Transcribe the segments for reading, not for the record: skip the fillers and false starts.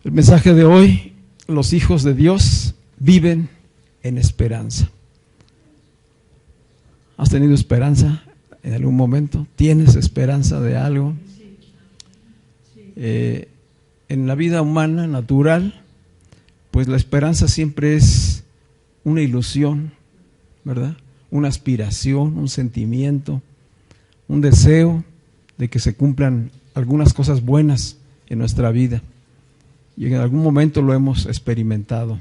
El mensaje de hoy: los hijos de Dios viven en esperanza. ¿Has tenido esperanza en algún momento? ¿Tienes esperanza de algo? En la vida humana, natural, pues la esperanza siempre es una ilusión, ¿verdad? Una aspiración, un sentimiento, un deseo de que se cumplan algunas cosas buenas en nuestra vida. Y en algún momento lo hemos experimentado.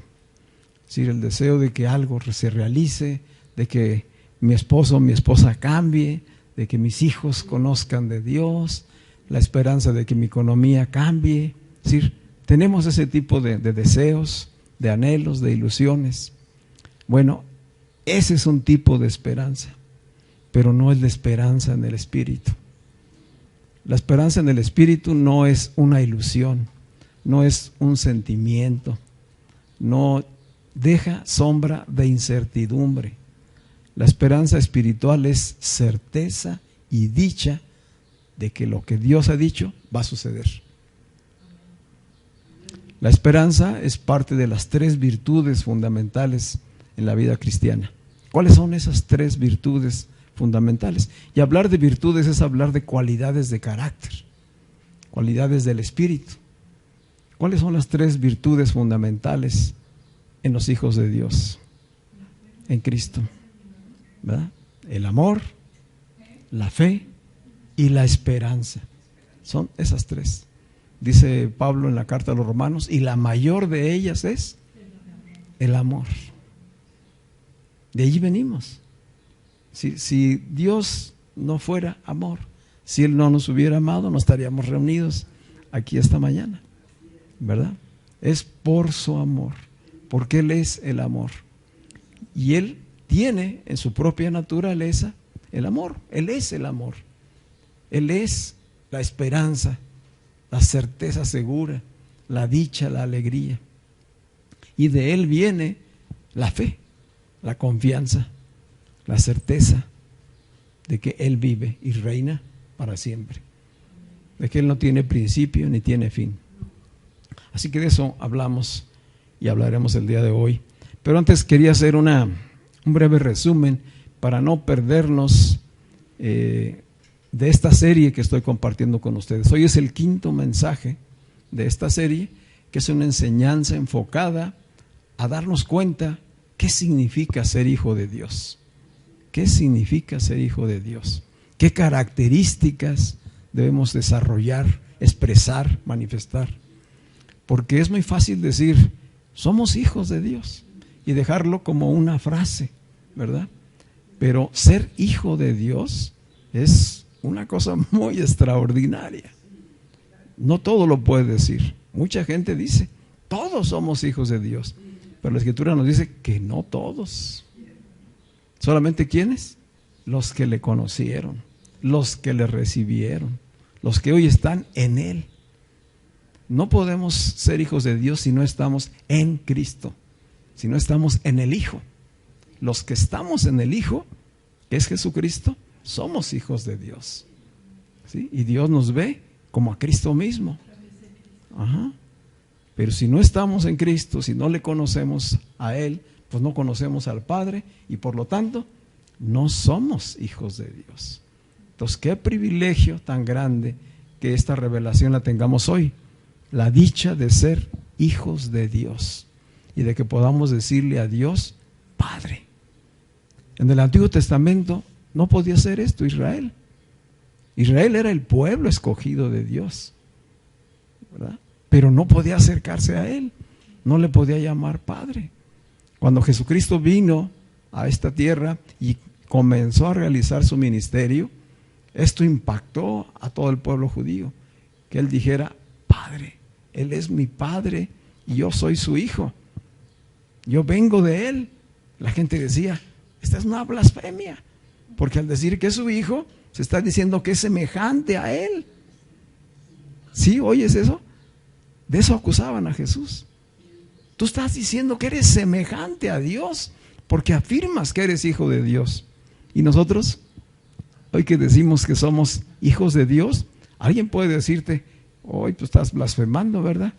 Es decir, el deseo de que algo se realice, de que mi esposo o mi esposa cambie, de que mis hijos conozcan de Dios, la esperanza de que mi economía cambie. Es decir, tenemos ese tipo de deseos, de anhelos, de ilusiones. Bueno, ese es un tipo de esperanza, pero no es la esperanza en el Espíritu. La esperanza en el Espíritu no es una ilusión, no es un sentimiento, no deja sombra de incertidumbre. La esperanza espiritual es certeza y dicha de que lo que Dios ha dicho va a suceder. La esperanza es parte de las 3 virtudes fundamentales en la vida cristiana. ¿Cuáles son esas 3 virtudes fundamentales? Y hablar de virtudes es hablar de cualidades de carácter, cualidades del espíritu. ¿Cuáles son las 3 virtudes fundamentales en los hijos de Dios, en Cristo? ¿Verdad? El amor, la fe y la esperanza. Son esas 3. Dice Pablo en la carta a los Romanos, y la mayor de ellas es el amor. De allí venimos. Si Dios no fuera amor, si Él no nos hubiera amado, no estaríamos reunidos aquí esta mañana, ¿verdad? Es por su amor, porque Él es el amor. Y Él tiene en su propia naturaleza el amor. Él es el amor. Él es la esperanza, la certeza segura, la dicha, la alegría. Y de Él viene la fe, la confianza, la certeza de que Él vive y reina para siempre, de que Él no tiene principio ni tiene fin. Así que de eso hablamos y hablaremos el día de hoy. Pero antes quería hacer un breve resumen para no perdernos de esta serie que estoy compartiendo con ustedes. Hoy es el 5º mensaje de esta serie, que es una enseñanza enfocada a darnos cuenta qué significa ser hijo de Dios. ¿Qué significa ser hijo de Dios? ¿Qué características debemos desarrollar, expresar, manifestar? Porque es muy fácil decir, somos hijos de Dios, y dejarlo como una frase, ¿verdad? Pero ser hijo de Dios es una cosa muy extraordinaria. No todo lo puede decir. Mucha gente dice, todos somos hijos de Dios, pero la Escritura nos dice que no todos. ¿Solamente quiénes? Los que le conocieron, los que le recibieron, los que hoy están en Él. No podemos ser hijos de Dios si no estamos en Cristo, si no estamos en el Hijo. Los que estamos en el Hijo, que es Jesucristo, somos hijos de Dios, ¿sí? Y Dios nos ve como a Cristo mismo. Ajá. Pero si no estamos en Cristo, si no le conocemos a Él, pues no conocemos al Padre y por lo tanto no somos hijos de Dios. Entonces, qué privilegio tan grande que esta revelación la tengamos hoy. La dicha de ser hijos de Dios y de que podamos decirle a Dios, Padre. En el Antiguo Testamento no podía hacer esto Israel. Israel era el pueblo escogido de Dios, ¿verdad? Pero no podía acercarse a Él, no le podía llamar Padre. Cuando Jesucristo vino a esta tierra y comenzó a realizar su ministerio, esto impactó a todo el pueblo judío, que Él dijera, Padre, Él es mi Padre y yo soy su hijo, yo vengo de Él. La gente decía, esta es una blasfemia, Porque al decir que es su hijo, se está diciendo que es semejante a él. ¿Sí? ¿Oyes eso? De eso acusaban a Jesús. Tú estás diciendo que eres semejante a Dios porque afirmas que eres hijo de Dios. Y nosotros, hoy que decimos que somos hijos de Dios, alguien puede decirte, hoy tú estás blasfemando, ¿verdad?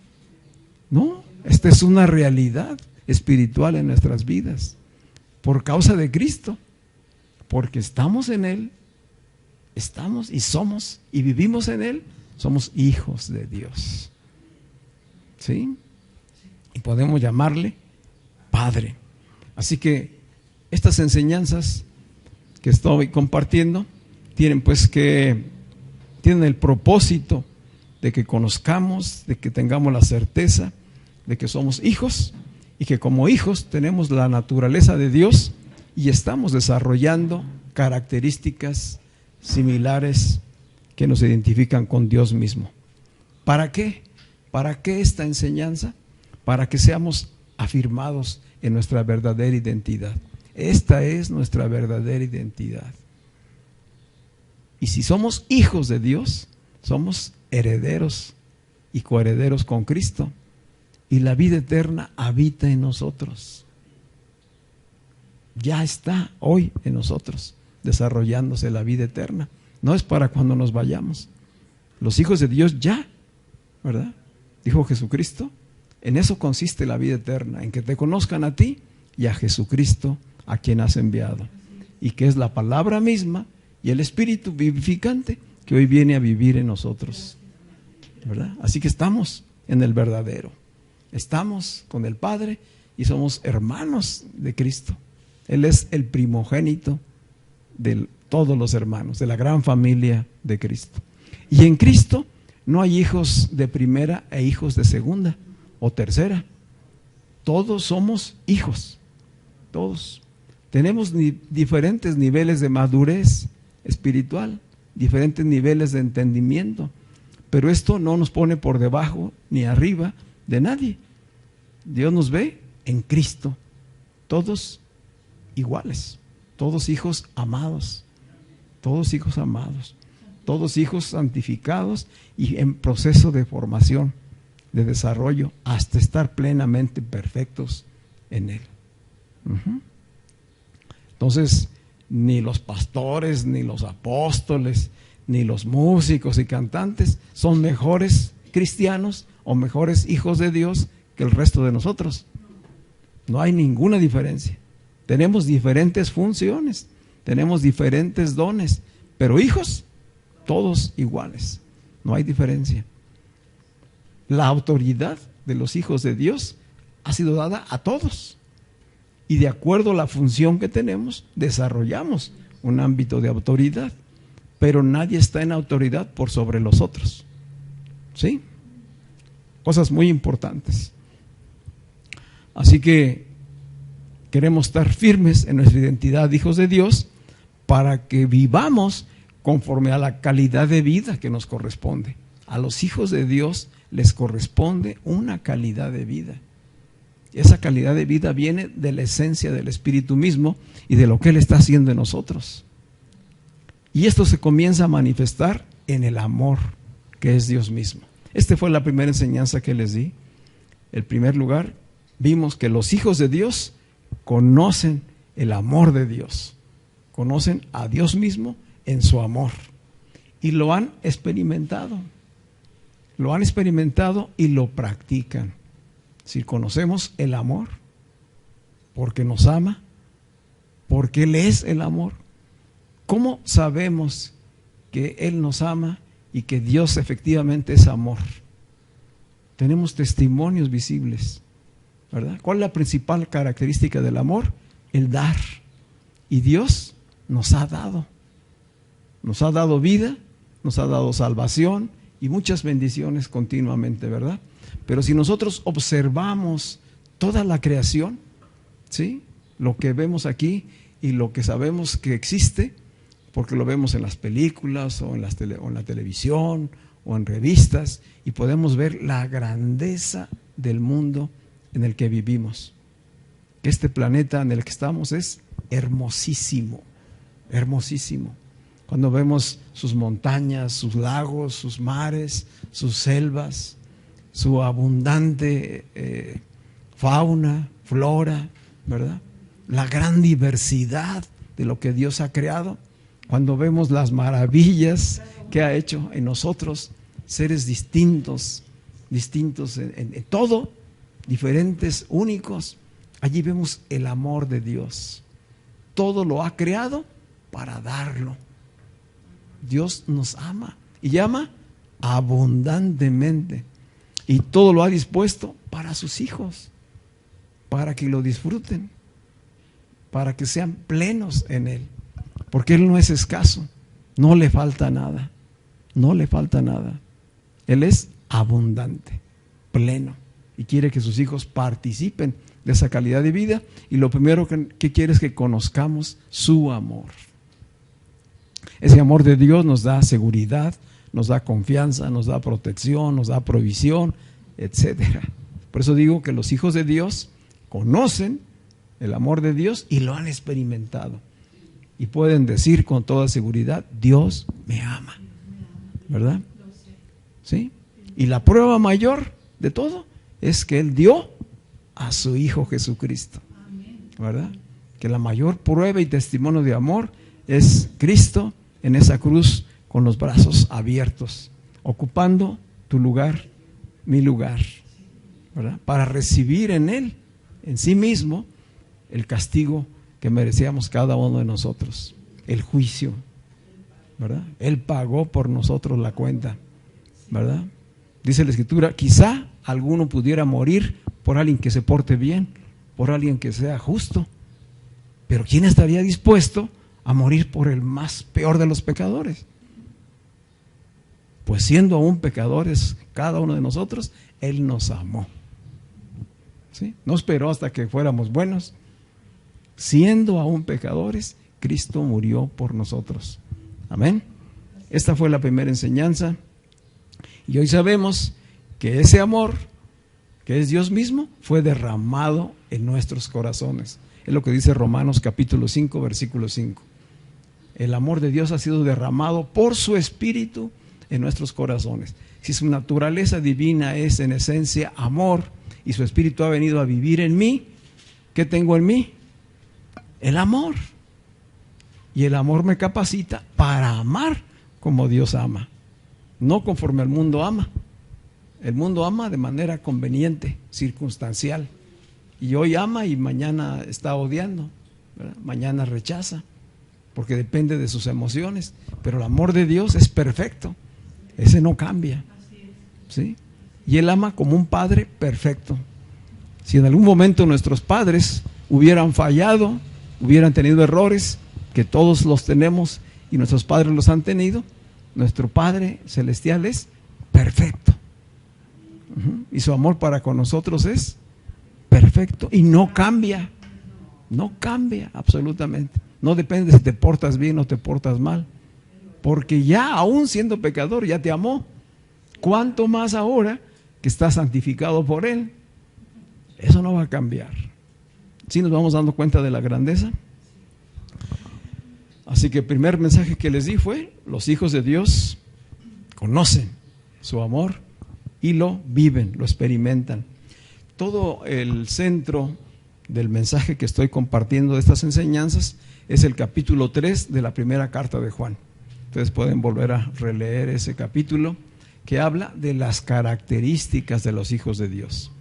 No, esta es una realidad espiritual en nuestras vidas por causa de Cristo, porque estamos en Él, estamos y somos y vivimos en Él, somos hijos de Dios. ¿Sí? Y podemos llamarle Padre. Así que estas enseñanzas que estoy compartiendo tienen el propósito de que conozcamos, de que tengamos la certeza de que somos hijos y que como hijos tenemos la naturaleza de Dios y estamos desarrollando características similares que nos identifican con Dios mismo. ¿Para qué? ¿Para qué esta enseñanza? Para que seamos afirmados en nuestra verdadera identidad. Esta es nuestra verdadera identidad. Y si somos hijos de Dios, somos herederos y coherederos con Cristo. Y la vida eterna habita en nosotros. Ya está hoy en nosotros, desarrollándose la vida eterna. No es para cuando nos vayamos. Los hijos de Dios ya, ¿verdad? Dijo Jesucristo. En eso consiste la vida eterna, en que te conozcan a ti y a Jesucristo, a quien has enviado. Y que es la palabra misma y el Espíritu vivificante que hoy viene a vivir en nosotros, ¿verdad? Así que estamos en el verdadero. Estamos con el Padre y somos hermanos de Cristo. Él es el primogénito de todos los hermanos, de la gran familia de Cristo. Y en Cristo no hay hijos de primera e hijos de segunda o tercera. Todos somos hijos. Todos. Tenemos diferentes niveles de madurez espiritual, diferentes niveles de entendimiento. Pero esto no nos pone por debajo ni arriba de nadie. Dios nos ve en Cristo. Todos iguales. Todos hijos amados. Todos hijos amados. Todos hijos santificados y en proceso de formación, de desarrollo, hasta estar plenamente perfectos en Él. Entonces, ni los pastores, ni los apóstoles, ni los músicos y cantantes son mejores cristianos o mejores hijos de Dios que el resto de nosotros. No hay ninguna diferencia. Tenemos diferentes funciones, tenemos diferentes dones, pero hijos, todos iguales. No hay diferencia. La autoridad de los hijos de Dios ha sido dada a todos. Y de acuerdo a la función que tenemos, desarrollamos un ámbito de autoridad. Pero nadie está en autoridad por sobre los otros. ¿Sí? Cosas muy importantes. Así que queremos estar firmes en nuestra identidad de hijos de Dios para que vivamos conforme a la calidad de vida que nos corresponde. A los hijos de Dios les corresponde una calidad de vida. Esa calidad de vida viene de la esencia del Espíritu mismo y de lo que Él está haciendo en nosotros. Y esto se comienza a manifestar en el amor que es Dios mismo. Esta fue la primera enseñanza que les di. En primer lugar, vimos que los hijos de Dios conocen el amor de Dios. Conocen a Dios mismo en su amor. Y lo han experimentado. Lo han experimentado y lo practican. Si conocemos el amor, porque nos ama, porque Él es el amor. ¿Cómo sabemos que Él nos ama y que Dios efectivamente es amor? Tenemos testimonios visibles, ¿verdad? ¿Cuál es la principal característica del amor? El dar. Y Dios nos ha dado. Nos ha dado vida, nos ha dado salvación y muchas bendiciones continuamente, ¿verdad? Pero si nosotros observamos toda la creación, ¿sí? Lo que vemos aquí y lo que sabemos que existe, porque lo vemos en las películas o en la televisión o en revistas, y podemos ver la grandeza del mundo en el que vivimos. Este planeta en el que estamos es hermosísimo, hermosísimo. Cuando vemos sus montañas, sus lagos, sus mares, sus selvas, su abundante fauna, flora, ¿verdad? La gran diversidad de lo que Dios ha creado. Cuando vemos las maravillas que ha hecho en nosotros, seres distintos en todo, diferentes, únicos. Allí vemos el amor de Dios. Todo lo ha creado para darlo. Dios nos ama y ama abundantemente, y todo lo ha dispuesto para sus hijos, para que lo disfruten, para que sean plenos en Él, porque Él no es escaso, no le falta nada, no le falta nada. Él es abundante, pleno, y quiere que sus hijos participen de esa calidad de vida, y lo primero que quiere es que conozcamos su amor. Ese amor de Dios nos da seguridad, nos da confianza, nos da protección, nos da provisión, etcétera. Por eso digo que los hijos de Dios conocen el amor de Dios y lo han experimentado. Y pueden decir con toda seguridad, Dios me ama. ¿Verdad? ¿Sí? Y la prueba mayor de todo es que Él dio a su Hijo Jesucristo. ¿Verdad? Que la mayor prueba y testimonio de amor es Cristo en esa cruz con los brazos abiertos, ocupando tu lugar, mi lugar, ¿verdad? Para recibir en Él, en sí mismo, el castigo que merecíamos cada uno de nosotros, el juicio, ¿verdad? Él pagó por nosotros la cuenta, ¿verdad? Dice la Escritura, quizá alguno pudiera morir por alguien que se porte bien, por alguien que sea justo, pero ¿quién estaría dispuesto a morir por el más peor de los pecadores? Pues siendo aún pecadores cada uno de nosotros, Él nos amó. ¿Sí? No esperó hasta que fuéramos buenos. Siendo aún pecadores, Cristo murió por nosotros. Amén. Esta fue la primera enseñanza. Y hoy sabemos que ese amor, que es Dios mismo, fue derramado en nuestros corazones. Es lo que dice Romanos capítulo 5, versículo 5. El amor de Dios ha sido derramado por su Espíritu en nuestros corazones. Si su naturaleza divina es en esencia amor y su Espíritu ha venido a vivir en mí, ¿qué tengo en mí? El amor. Y el amor me capacita para amar como Dios ama, no conforme el mundo ama. El mundo ama de manera conveniente, circunstancial. Y hoy ama y mañana está odiando, ¿verdad? Mañana rechaza, porque depende de sus emociones. Pero el amor de Dios es perfecto, ese no cambia, ¿sí? Y Él ama como un padre perfecto. Si en algún momento nuestros padres hubieran fallado, hubieran tenido errores, que todos los tenemos y nuestros padres los han tenido, nuestro Padre Celestial es perfecto. Y su amor para con nosotros es perfecto y no cambia, no cambia absolutamente. No depende si te portas bien o te portas mal, porque ya aún siendo pecador ya te amó. ¿Cuánto más ahora que estás santificado por Él? Eso no va a cambiar. ¿Sí nos vamos dando cuenta de la grandeza? Así que el primer mensaje que les di fue: los hijos de Dios conocen su amor y lo viven, lo experimentan. Todo el centro del mensaje que estoy compartiendo de estas enseñanzas es el capítulo 3 de la primera carta de Juan. Ustedes pueden volver a releer ese capítulo que habla de las características de los hijos de Dios.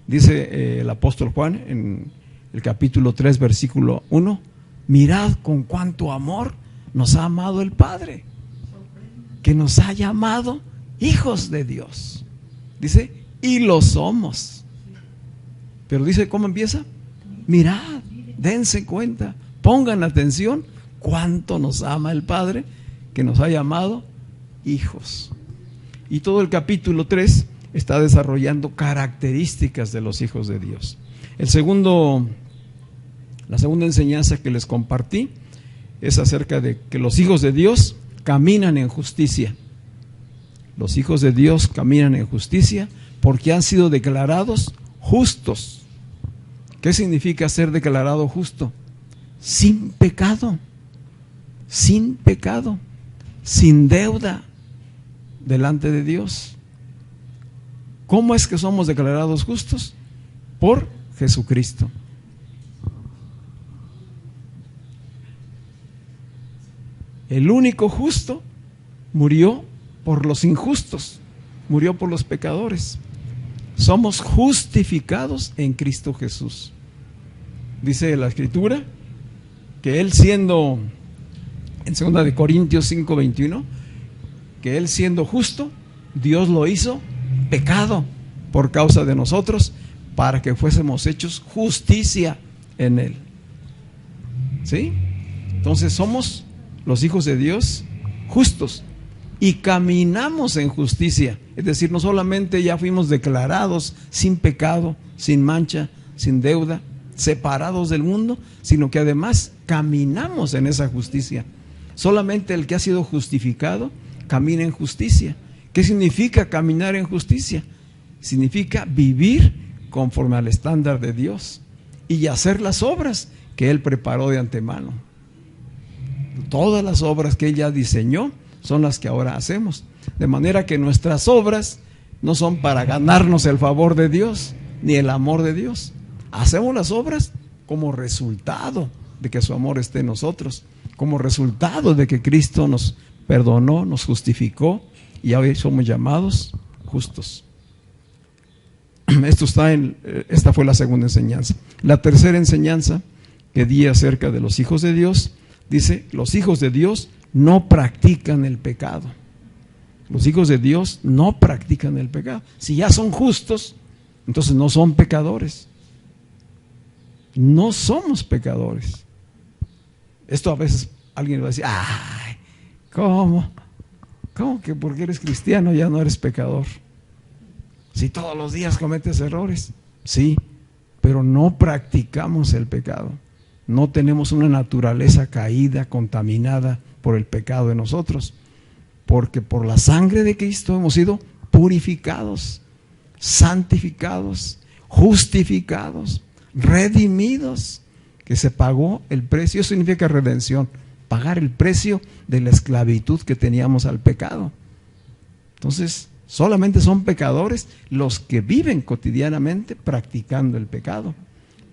Dice el apóstol Juan en el capítulo 3, versículo 1: mirad con cuánto amor nos ha amado el Padre, que nos ha llamado hijos de Dios. Dice, y lo somos. Pero dice, ¿cómo empieza? Mirad, dense cuenta, pongan atención cuánto nos ama el Padre, que nos ha llamado hijos. Y todo el capítulo 3 está desarrollando características de los hijos de Dios. La segunda enseñanza que les compartí es acerca de que los hijos de Dios caminan en justicia. Los hijos de Dios caminan en justicia porque han sido declarados justos. ¿Qué significa ser declarado justo? Sin pecado. sin pecado, sin deuda delante de Dios. ¿Cómo es que somos declarados justos? Por Jesucristo. El único justo murió por los injustos, murió por los pecadores. Somos justificados en Cristo Jesús. Dice la Escritura que Él siendo, en 2 Corintios 5:21, que Él siendo justo, Dios lo hizo pecado por causa de nosotros, para que fuésemos hechos justicia en Él. ¿Sí? Entonces somos los hijos de Dios justos y caminamos en justicia. Es decir, no solamente ya fuimos declarados sin pecado, sin mancha, sin deuda, separados del mundo, sino que además caminamos en esa justicia. Solamente el que ha sido justificado camina en justicia. ¿Qué significa caminar en justicia? Significa vivir conforme al estándar de Dios y hacer las obras que Él preparó de antemano. Todas las obras que Él ya diseñó son las que ahora hacemos. De manera que nuestras obras no son para ganarnos el favor de Dios ni el amor de Dios. Hacemos las obras como resultado de que su amor esté en nosotros, como resultado de que Cristo nos perdonó, nos justificó y hoy somos llamados justos. Esta fue la segunda enseñanza. La tercera enseñanza que di acerca de los hijos de Dios, dice, los hijos de Dios no practican el pecado. Los hijos de Dios no practican el pecado. Si ya son justos, entonces no son pecadores. No somos pecadores. Esto a veces alguien va a decir, ay, ¿cómo? ¿Cómo que porque eres cristiano ya no eres pecador? Si todos los días cometes errores. Sí, pero no practicamos el pecado. No tenemos una naturaleza caída, contaminada por el pecado de nosotros. Porque por la sangre de Cristo hemos sido purificados, santificados, justificados, redimidos, que se pagó el precio. Eso significa redención, pagar el precio de la esclavitud que teníamos al pecado. Entonces, solamente son pecadores los que viven cotidianamente practicando el pecado.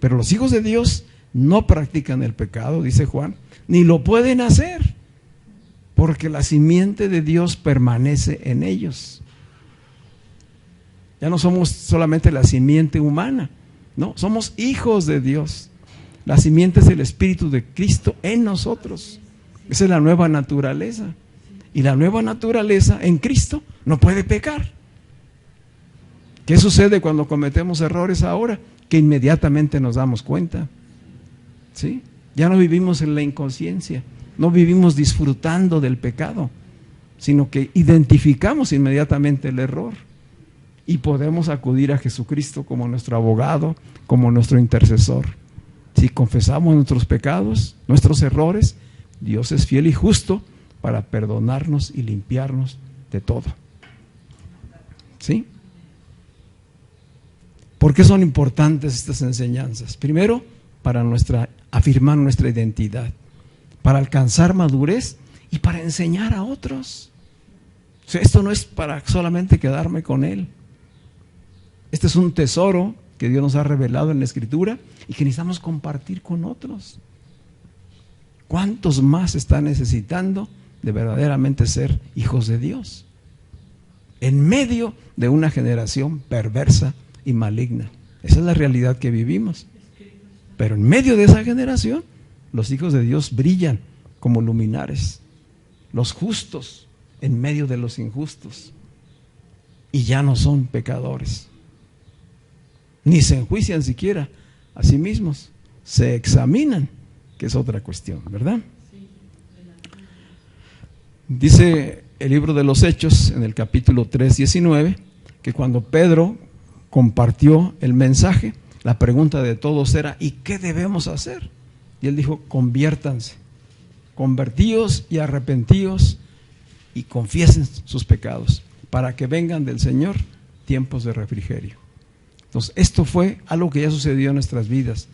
Pero los hijos de Dios no practican el pecado, dice Juan, ni lo pueden hacer, porque la simiente de Dios permanece en ellos. Ya no somos solamente la simiente humana, no, somos hijos de Dios. La simiente es el Espíritu de Cristo en nosotros. Esa es la nueva naturaleza. Y la nueva naturaleza en Cristo no puede pecar. ¿Qué sucede cuando cometemos errores ahora? Que inmediatamente nos damos cuenta. ¿Sí? Ya no vivimos en la inconsciencia, no vivimos disfrutando del pecado, sino que identificamos inmediatamente el error y podemos acudir a Jesucristo como nuestro abogado, como nuestro intercesor. Si confesamos nuestros pecados, nuestros errores, Dios es fiel y justo para perdonarnos y limpiarnos de todo. ¿Sí? ¿Por qué son importantes estas enseñanzas? Primero, para afirmar nuestra identidad, para alcanzar madurez y para enseñar a otros. O sea, esto no es para solamente quedarme con Él. Este es un tesoro que Dios nos ha revelado en la Escritura y que necesitamos compartir con otros. ¿Cuántos más están necesitando de verdaderamente ser hijos de Dios? En medio de una generación perversa y maligna. Esa es la realidad que vivimos. Pero en medio de esa generación, los hijos de Dios brillan como luminares. Los justos en medio de los injustos. Y ya no son pecadores. Ni se enjuician siquiera a sí mismos. Se examinan, que es otra cuestión, ¿verdad? Dice el libro de los Hechos, en el capítulo 3:19, que cuando Pedro compartió el mensaje, la pregunta de todos era, ¿y qué debemos hacer? Y él dijo, conviértanse, convertíos y arrepentíos y confiesen sus pecados, para que vengan del Señor tiempos de refrigerio. Entonces, esto fue algo que ya sucedió en nuestras vidas.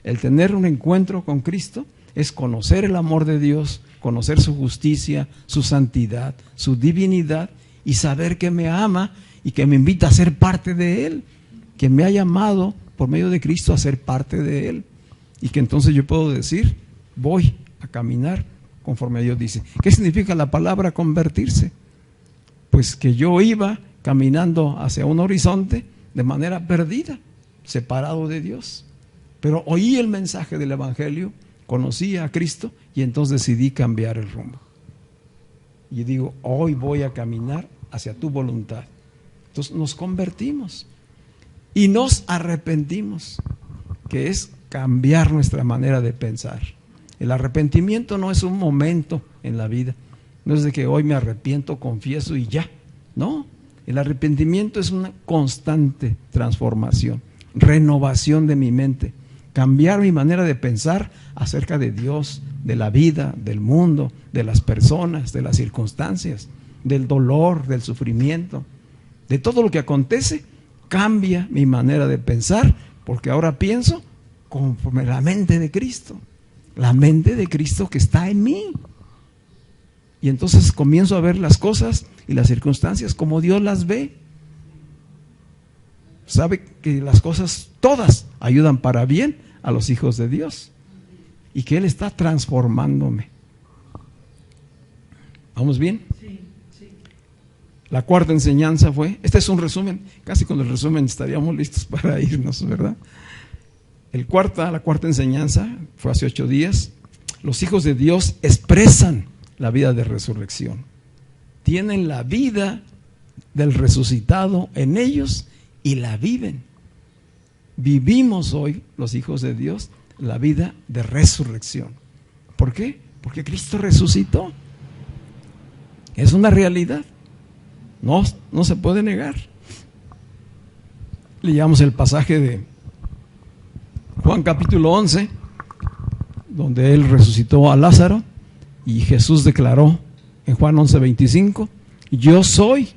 El tener un encuentro con Cristo es conocer el amor de Dios, conocer su justicia, su santidad, su divinidad y saber que me ama y que me invita a ser parte de Él, que me ha llamado por medio de Cristo a ser parte de Él. Y que entonces yo puedo decir, voy a caminar conforme a Dios dice. ¿Qué significa la palabra convertirse? Pues que yo iba caminando hacia un horizonte de manera perdida, separado de Dios. Pero oí el mensaje del Evangelio, conocí a Cristo y entonces decidí cambiar el rumbo. Y digo, hoy voy a caminar hacia tu voluntad. Entonces nos convertimos y nos arrepentimos, que es cambiar nuestra manera de pensar. El arrepentimiento no es un momento en la vida, no es de que hoy me arrepiento, confieso y ya. No, el arrepentimiento es una constante transformación, renovación de mi mente, cambiar mi manera de pensar acerca de Dios, de la vida, del mundo, de las personas, de las circunstancias, del dolor, del sufrimiento, de todo lo que acontece. Cambia mi manera de pensar, porque ahora pienso conforme a la mente de Cristo, la mente de Cristo que está en mí. Y entonces comienzo a ver las cosas y las circunstancias como Dios las ve. Sabe que las cosas todas ayudan para bien a los hijos de Dios y que Él está transformándome. ¿Vamos bien? Sí, sí. La cuarta enseñanza fue, este es un resumen, casi con el resumen estaríamos listos para irnos, ¿verdad? La cuarta enseñanza fue hace 8 días. Los hijos de Dios expresan la vida de resurrección. Tienen la vida del resucitado en ellos y la viven. Vivimos hoy, los hijos de Dios, la vida de resurrección. ¿Por qué? Porque Cristo resucitó. Es una realidad. No se puede negar. Leíamos el pasaje de Juan capítulo 11, donde Él resucitó a Lázaro y Jesús declaró en Juan 11:25, yo soy,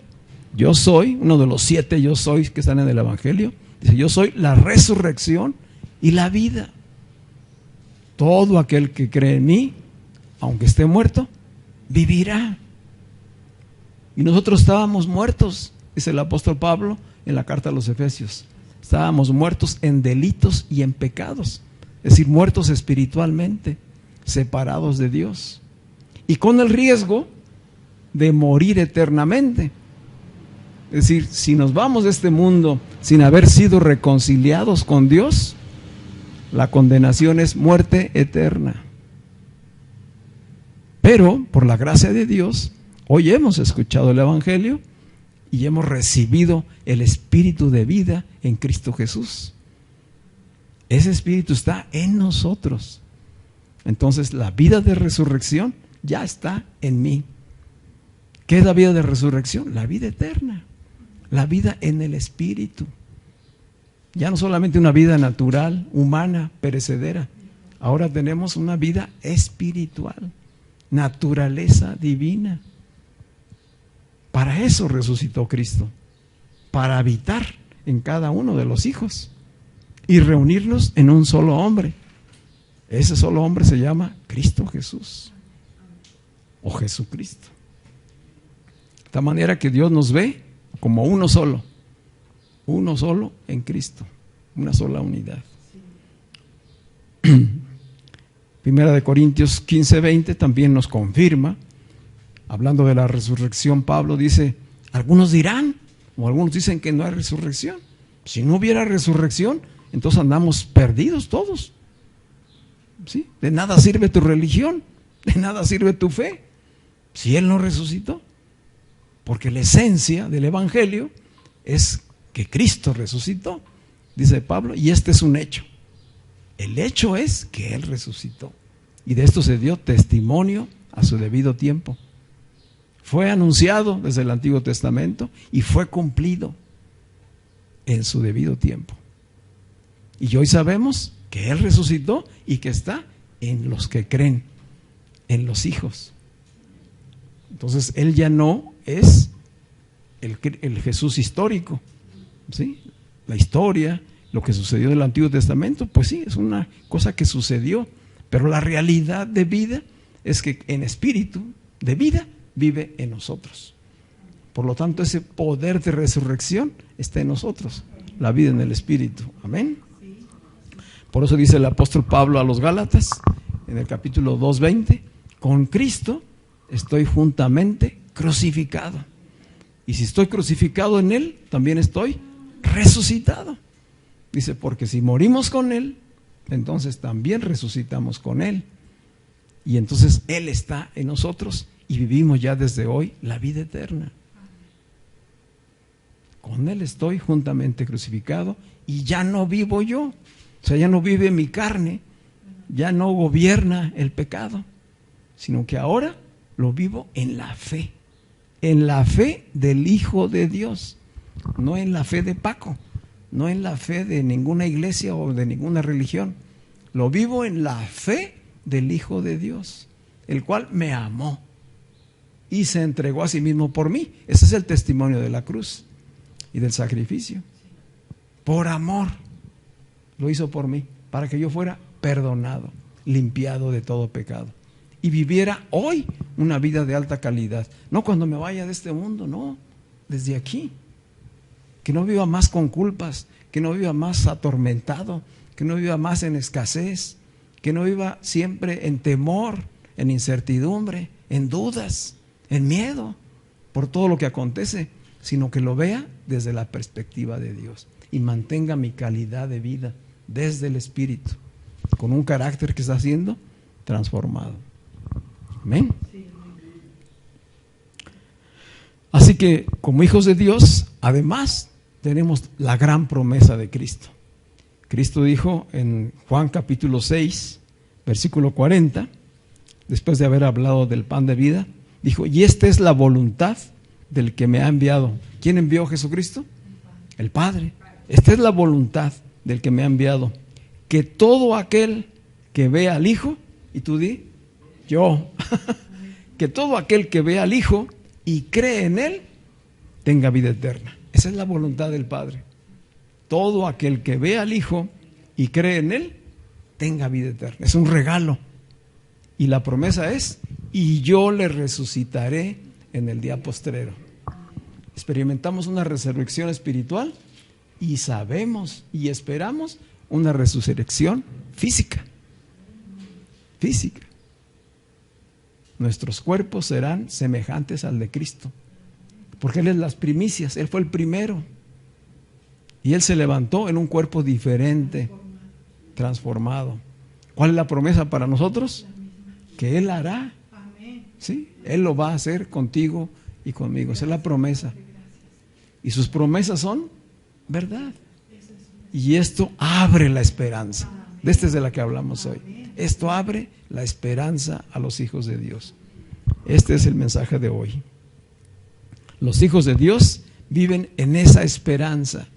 uno de los 7 yo soy que están en el Evangelio, dice, yo soy la resurrección y la vida. Todo aquel que cree en mí, aunque esté muerto, vivirá. Y nosotros estábamos muertos, dice el apóstol Pablo en la carta a los Efesios. Estábamos muertos en delitos y en pecados, es decir, muertos espiritualmente, separados de Dios y con el riesgo de morir eternamente. Es decir, si nos vamos de este mundo sin haber sido reconciliados con Dios, la condenación es muerte eterna. Pero por la gracia de Dios, hoy hemos escuchado el Evangelio y hemos recibido el Espíritu de vida en Cristo Jesús. Ese Espíritu está en nosotros. Entonces la vida de resurrección ya está en mí. ¿Qué es la vida de resurrección? La vida eterna, la vida en el Espíritu. Ya no solamente una vida natural, humana, perecedera. Ahora tenemos una vida espiritual, naturaleza divina. Para eso resucitó Cristo, para habitar en cada uno de los hijos y reunirlos en un solo hombre. Ese solo hombre se llama Cristo Jesús o Jesucristo. De tal manera que Dios nos ve como uno solo en Cristo, una sola unidad. Primera de Corintios 15:20 también nos confirma. Hablando de la resurrección, Pablo dice, algunos dirán, o algunos dicen que no hay resurrección. Si no hubiera resurrección, entonces andamos perdidos todos. ¿Sí? De nada sirve tu religión, de nada sirve tu fe, si Él no resucitó. Porque la esencia del Evangelio es que Cristo resucitó, dice Pablo, y este es un hecho. El hecho es que Él resucitó. Y de esto se dio testimonio a su debido tiempo. Fue anunciado desde el Antiguo Testamento y fue cumplido en su debido tiempo. Y hoy sabemos que Él resucitó y que está en los que creen, en los hijos. Entonces Él ya no es el Jesús histórico, ¿sí? La historia, lo que sucedió en el Antiguo Testamento, pues sí, es una cosa que sucedió, Pero la realidad de vida es que en espíritu de vida vive en nosotros. Por lo tanto, ese poder de resurrección está en nosotros, la vida en el espíritu. Amén. Por eso dice el apóstol Pablo a los Gálatas, en el capítulo 2:20, con Cristo estoy juntamente crucificado. Y si estoy crucificado en Él, también estoy resucitado. Dice, porque si morimos con Él, entonces también resucitamos con Él. Y entonces Él está en nosotros y vivimos ya desde hoy la vida eterna. Con Él estoy juntamente crucificado y ya no vivo yo. O sea, ya no vive mi carne, ya no gobierna el pecado, sino que ahora lo vivo en la fe del Hijo de Dios, no en la fe de Paco, no en la fe de ninguna iglesia o de ninguna religión. Lo vivo en la fe del Hijo de Dios, el cual me amó y se entregó a sí mismo por mí. Ese es el testimonio de la cruz y del sacrificio. Por amor lo hizo por mí, para que yo fuera perdonado, limpiado de todo pecado y viviera hoy una vida de alta calidad. No cuando me vaya de este mundo, no, desde aquí. Que no viva más con culpas, que no viva más atormentado, que no viva más en escasez, que no viva siempre en temor, en incertidumbre, en dudas, en miedo por todo lo que acontece, sino que lo vea desde la perspectiva de Dios y mantenga mi calidad de vida desde el Espíritu, con un carácter que está siendo transformado. Amén. Así que como hijos de Dios, además tenemos la gran promesa de Cristo. Cristo dijo en Juan capítulo 6, versículo 40, después de haber hablado del pan de vida, dijo, y esta es la voluntad del que me ha enviado. ¿Quién envió a Jesucristo? El Padre. Esta es la voluntad del que me ha enviado, que todo aquel que vea al Hijo, y tú di, yo, que todo aquel que vea al Hijo y cree en Él, tenga vida eterna. Esa es la voluntad del Padre. Todo aquel que vea al Hijo y cree en Él, tenga vida eterna. Es un regalo. Y la promesa es, y yo le resucitaré en el día postrero. Experimentamos una resurrección espiritual y sabemos y esperamos una resurrección física. Física. Nuestros cuerpos serán semejantes al de Cristo, porque Él es las primicias, Él fue el primero. Y Él se levantó en un cuerpo diferente, transformado. ¿Cuál es la promesa para nosotros? Que Él hará. ¿Sí? Él lo va a hacer contigo y conmigo. Esa es la promesa. Y sus promesas son verdad. Y esto abre la esperanza. De esta es de la que hablamos hoy. Esto abre la esperanza a los hijos de Dios. Este es el mensaje de hoy. Los hijos de Dios viven en esa esperanza.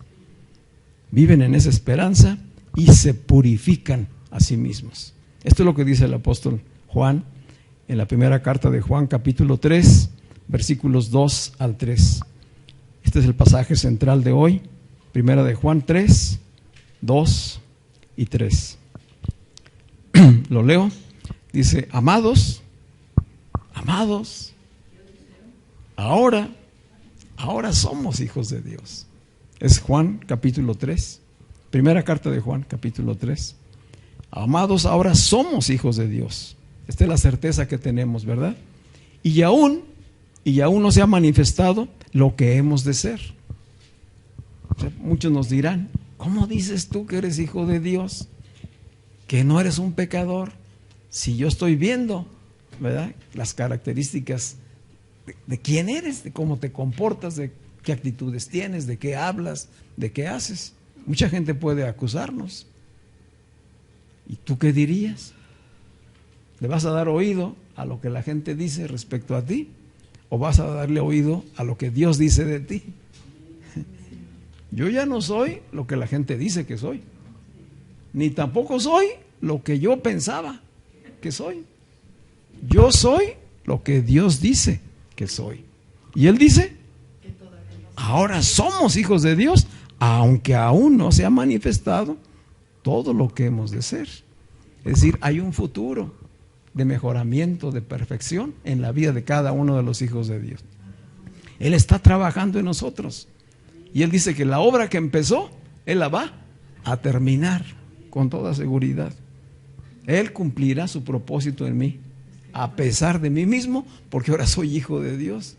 Viven en esa esperanza y se purifican a sí mismos. Esto es lo que dice el apóstol Juan en la primera carta de Juan, capítulo 3, versículos 2 al 3. Este es el pasaje central de hoy. Primera de Juan 3, 2 y 3. Lo leo. Dice, amados, ahora somos hijos de Dios. Es Juan capítulo 3, primera carta de Juan capítulo 3. Amados, ahora somos hijos de Dios. Esta es la certeza que tenemos, ¿verdad? Y aún no se ha manifestado lo que hemos de ser. O sea, muchos nos dirán, ¿cómo dices tú que eres hijo de Dios? Que no eres un pecador. Si yo estoy viendo, ¿verdad?, las características de quién eres, de cómo te comportas, de qué actitudes tienes, de qué hablas, de qué haces. Mucha gente puede acusarnos. ¿Y tú qué dirías? ¿Le vas a dar oído a lo que la gente dice respecto a ti? ¿O vas a darle oído a lo que Dios dice de ti? Yo ya no soy lo que la gente dice que soy, ni tampoco soy lo que yo pensaba que soy. Yo soy lo que Dios dice que soy. Y Él dice, ahora somos hijos de Dios, aunque aún no se ha manifestado todo lo que hemos de ser. Es decir, hay un futuro de mejoramiento, de perfección en la vida de cada uno de los hijos de Dios. Él está trabajando en nosotros. Y Él dice que la obra que empezó, Él la va a terminar con toda seguridad. Él cumplirá su propósito en mí, a pesar de mí mismo, porque ahora soy hijo de Dios.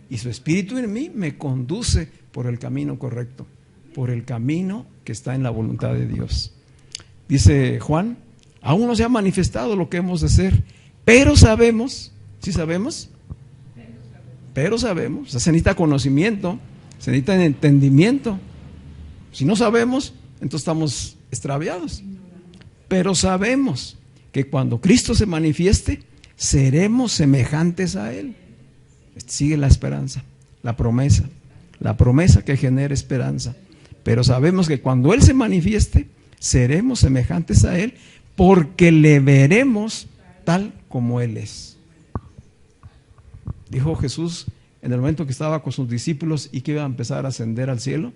Y su Espíritu en mí me conduce por el camino correcto, por el camino que está en la voluntad de Dios. Dice Juan, aún no se ha manifestado lo que hemos de ser, pero sabemos, ¿sí sabemos? Pero sabemos, o sea, se necesita conocimiento, se necesita entendimiento. Si no sabemos, entonces estamos extraviados. Pero sabemos que cuando Cristo se manifieste, seremos semejantes a Él. Sigue la esperanza, la promesa que genera esperanza. Pero sabemos que cuando Él se manifieste, seremos semejantes a Él, porque le veremos tal como Él es. Dijo Jesús en el momento que estaba con sus discípulos y que iba a empezar a ascender al cielo.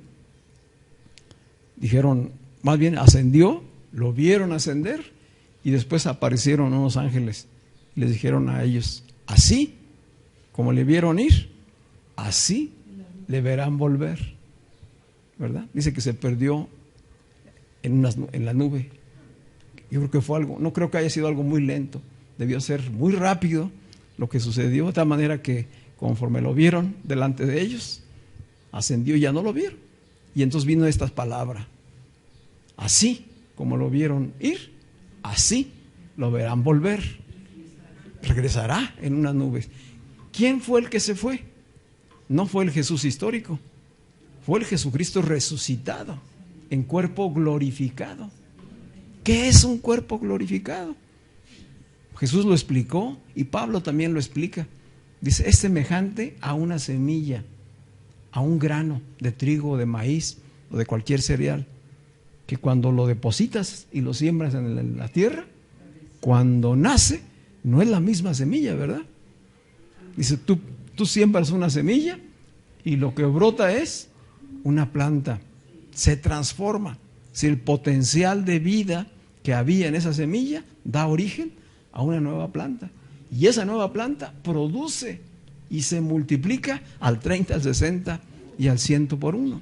Dijeron, más bien ascendió, lo vieron ascender y después aparecieron unos ángeles y les dijeron a ellos, así como le vieron ir, así le verán volver, ¿verdad? Dice que se perdió en la nube. Yo creo que fue algo, no creo que haya sido algo muy lento, debió ser muy rápido lo que sucedió, de tal manera que conforme lo vieron delante de ellos, ascendió y ya no lo vieron. Y entonces vino esta palabra, así como lo vieron ir, así lo verán volver. Regresará en unas nubes. ¿Quién fue el que se fue? No fue el Jesús histórico, fue el Jesucristo resucitado en cuerpo glorificado. ¿Qué es un cuerpo glorificado? Jesús lo explicó y Pablo también lo explica. Dice, es semejante a una semilla, a un grano de trigo o de maíz o de cualquier cereal, que cuando lo depositas y lo siembras en la tierra, cuando nace, no es la misma semilla, ¿verdad? Dice, tú siembras una semilla y lo que brota es una planta, se transforma. Si el potencial de vida que había en esa semilla da origen a una nueva planta, y esa nueva planta produce y se multiplica al 30, al 60 y al 100 por uno.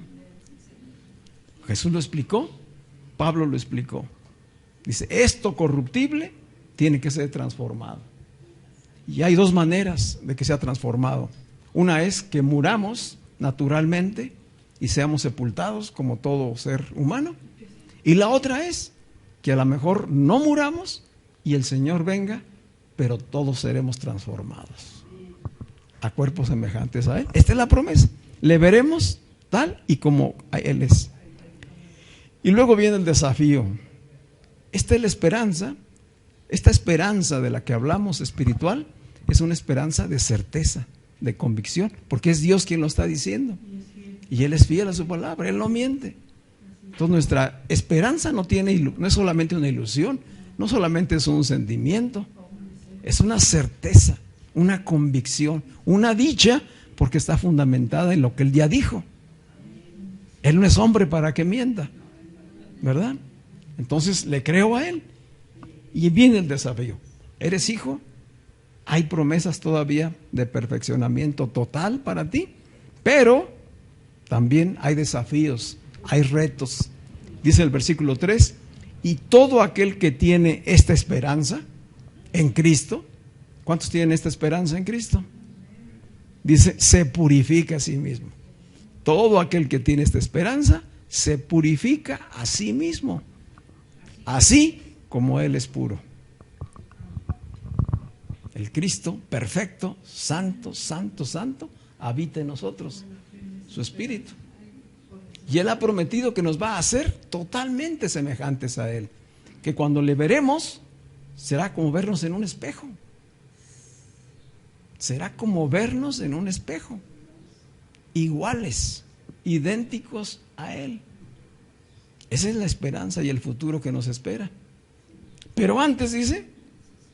Jesús lo explicó, Pablo lo explicó. Dice, esto corruptible tiene que ser transformado. Y hay dos maneras de que sea transformado. Una es que muramos naturalmente y seamos sepultados como todo ser humano. Y la otra es que a lo mejor no muramos y el Señor venga, pero todos seremos transformados a cuerpos semejantes a Él. Esta es la promesa. Le veremos tal y como Él es. Y luego viene el desafío. Esta es la esperanza. Esta esperanza de la que hablamos espiritual es una esperanza de certeza, de convicción, porque es Dios quien lo está diciendo. Y Él es fiel a su palabra, Él no miente. Entonces nuestra esperanza no es solamente una ilusión, no solamente es un sentimiento, es una certeza, una convicción, una dicha, porque está fundamentada en lo que Él ya dijo. Él no es hombre para que mienta, ¿verdad? Entonces le creo a Él. Y viene el desafío. ¿Eres hijo? Hay promesas todavía de perfeccionamiento total para ti, pero también hay desafíos, hay retos. Dice el versículo 3, y todo aquel que tiene esta esperanza en Cristo, ¿cuántos tienen esta esperanza en Cristo? Dice, se purifica a sí mismo. Todo aquel que tiene esta esperanza se purifica a sí mismo, así como Él es puro. El Cristo perfecto, santo, santo, santo, habita en nosotros, su Espíritu. Y Él ha prometido que nos va a hacer totalmente semejantes a Él, que cuando le veremos, será como vernos en un espejo. Será como vernos en un espejo, iguales, idénticos a Él. Esa es la esperanza y el futuro que nos espera. Pero antes dice,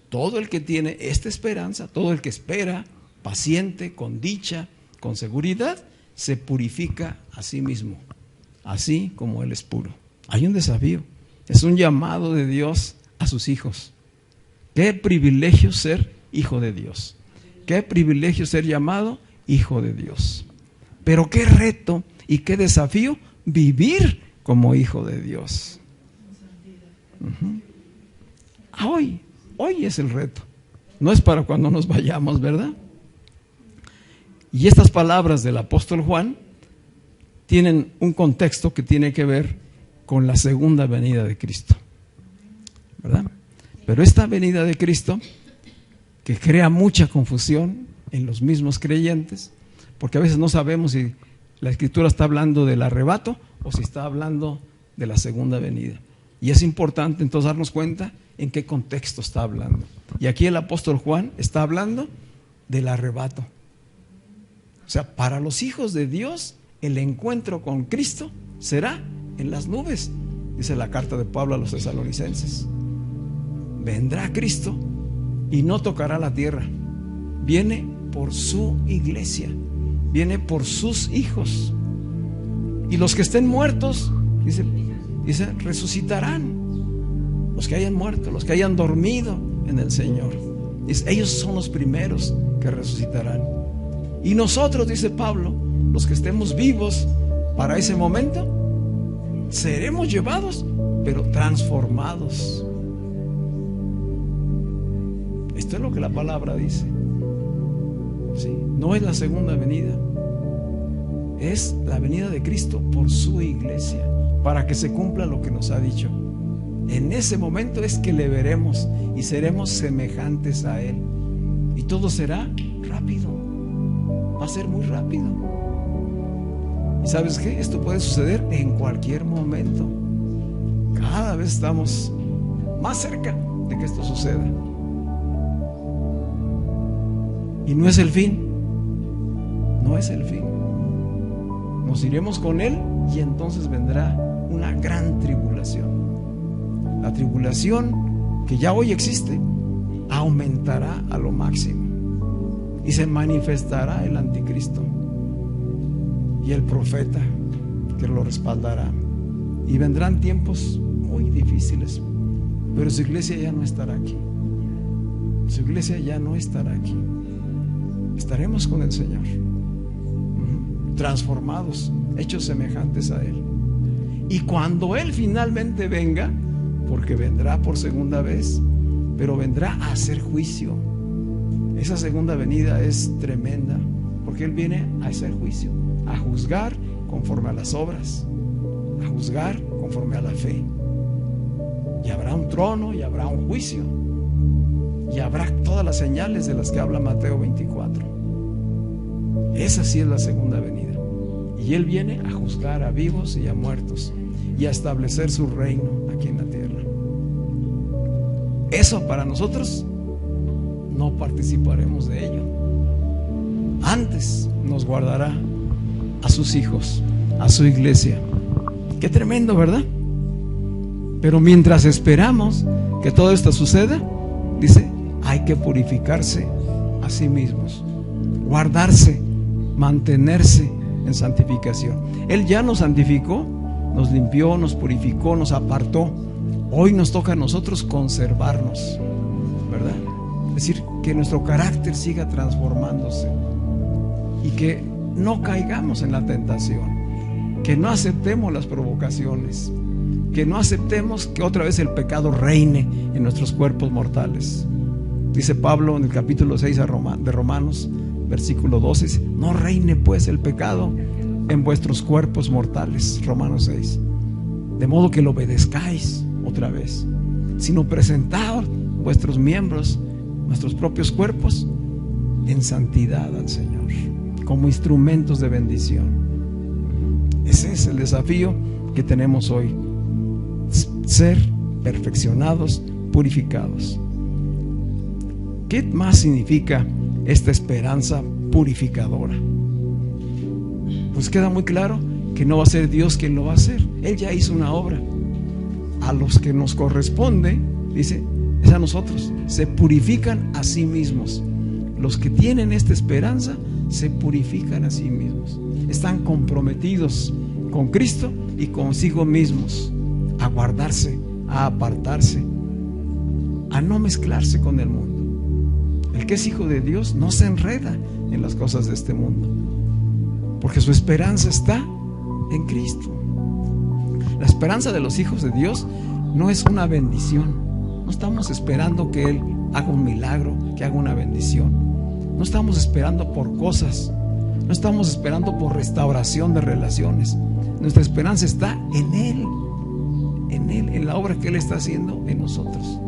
todo el que tiene esta esperanza, todo el que espera, paciente, con dicha, con seguridad, se purifica a sí mismo, así como Él es puro. Hay un desafío, es un llamado de Dios a sus hijos. Qué privilegio ser hijo de Dios. Qué privilegio ser llamado hijo de Dios. Pero qué reto y qué desafío vivir como hijo de Dios. Hoy es el reto. No es para cuando nos vayamos, ¿verdad? Y estas palabras del apóstol Juan tienen un contexto que tiene que ver con la segunda venida de Cristo, ¿verdad? Pero esta venida de Cristo, que crea mucha confusión en los mismos creyentes, porque a veces no sabemos si la Escritura está hablando del arrebato o si está hablando de la segunda venida. Y es importante entonces darnos cuenta en qué contexto está hablando. Y aquí el apóstol Juan está hablando del arrebato. O sea, para los hijos de Dios, el encuentro con Cristo será en las nubes, dice la carta de Pablo a los tesalonicenses. Vendrá Cristo y no tocará la tierra. Viene por su iglesia, viene por sus hijos. Y los que estén muertos, dice, resucitarán. Los que hayan muerto, los que hayan dormido en el Señor, dice, ellos son los primeros que resucitarán. Y nosotros, dice Pablo, los que estemos vivos para ese momento, seremos llevados, pero transformados. Esto es lo que la palabra dice. ¿Sí? No es la segunda venida, es la venida de Cristo por su iglesia, para que se cumpla lo que nos ha dicho. En ese momento es que le veremos y seremos semejantes a Él. Y todo será rápido. Va a ser muy rápido. ¿Y sabes qué? Esto puede suceder en cualquier momento. Cada vez estamos más cerca de que esto suceda. Y no es el fin. No es el fin. Nos iremos con Él y entonces vendrá una gran tribulación. La tribulación que ya hoy existe aumentará a lo máximo y se manifestará el anticristo y el profeta que lo respaldará, y vendrán tiempos muy difíciles, pero su iglesia ya no estará aquí. Su iglesia ya no estará aquí. Estaremos con el Señor, transformados, hechos semejantes a Él. Y cuando Él finalmente venga, porque vendrá por segunda vez, pero vendrá a hacer juicio. Esa segunda venida es tremenda, porque Él viene a hacer juicio, a juzgar conforme a las obras, a juzgar conforme a la fe. Y habrá un trono y habrá un juicio, y habrá todas las señales de las que habla Mateo 24. Esa sí es la segunda venida. Y Él viene a juzgar a vivos y a muertos y a establecer su reino aquí en la tierra. Eso para nosotros no participaremos de ello. Antes nos guardará a sus hijos, a su iglesia. Qué tremendo, ¿verdad? Pero mientras esperamos que todo esto suceda, dice, hay que purificarse a sí mismos, guardarse, mantenerse en santificación. Él ya nos santificó, nos limpió, nos purificó, nos apartó. Hoy nos toca a nosotros conservarnos, ¿verdad? Es decir, que nuestro carácter siga transformándose y que no caigamos en la tentación, que no aceptemos las provocaciones, que no aceptemos que otra vez el pecado reine en nuestros cuerpos mortales. Dice Pablo en el capítulo 6 de Romanos, versículo 12, no reine pues el pecado en vuestros cuerpos mortales, Romanos 6, de modo que lo obedezcáis otra vez, sino presentaos vuestros miembros, nuestros propios cuerpos, en santidad al Señor, como instrumentos de bendición. Ese es el desafío que tenemos hoy, ser perfeccionados, purificados. ¿Qué más significa esta esperanza purificadora? Pues queda muy claro que no va a ser Dios quien lo va a hacer. Él ya hizo una obra. A los que nos corresponde, dice, es a nosotros. Se purifican a sí mismos. Los que tienen esta esperanza se purifican a sí mismos. Están comprometidos con Cristo y consigo mismos a guardarse, a apartarse a no mezclarse con el mundo. El que es hijo de Dios no se enreda en las cosas de este mundo, porque su esperanza está en Cristo. La esperanza de los hijos de Dios no es una bendición. No estamos esperando que Él haga un milagro, que haga una bendición. No estamos esperando por cosas. No estamos esperando por restauración de relaciones. Nuestra esperanza está en Él, en la obra que Él está haciendo en nosotros.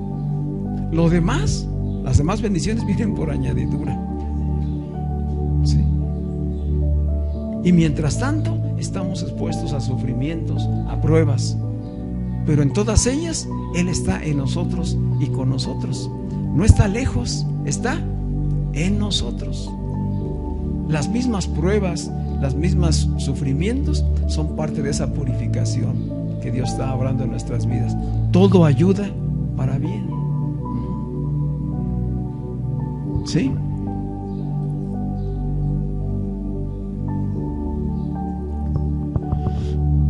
Lo demás, las demás bendiciones vienen por añadidura. ¿Sí? Y mientras tanto, estamos expuestos a sufrimientos, a pruebas, pero en todas ellas Él está en nosotros y con nosotros. No está lejos, está en nosotros. Las mismas pruebas, las mismas sufrimientos son parte de esa purificación que Dios está obrando en nuestras vidas. Todo ayuda para bien. ¿Sí?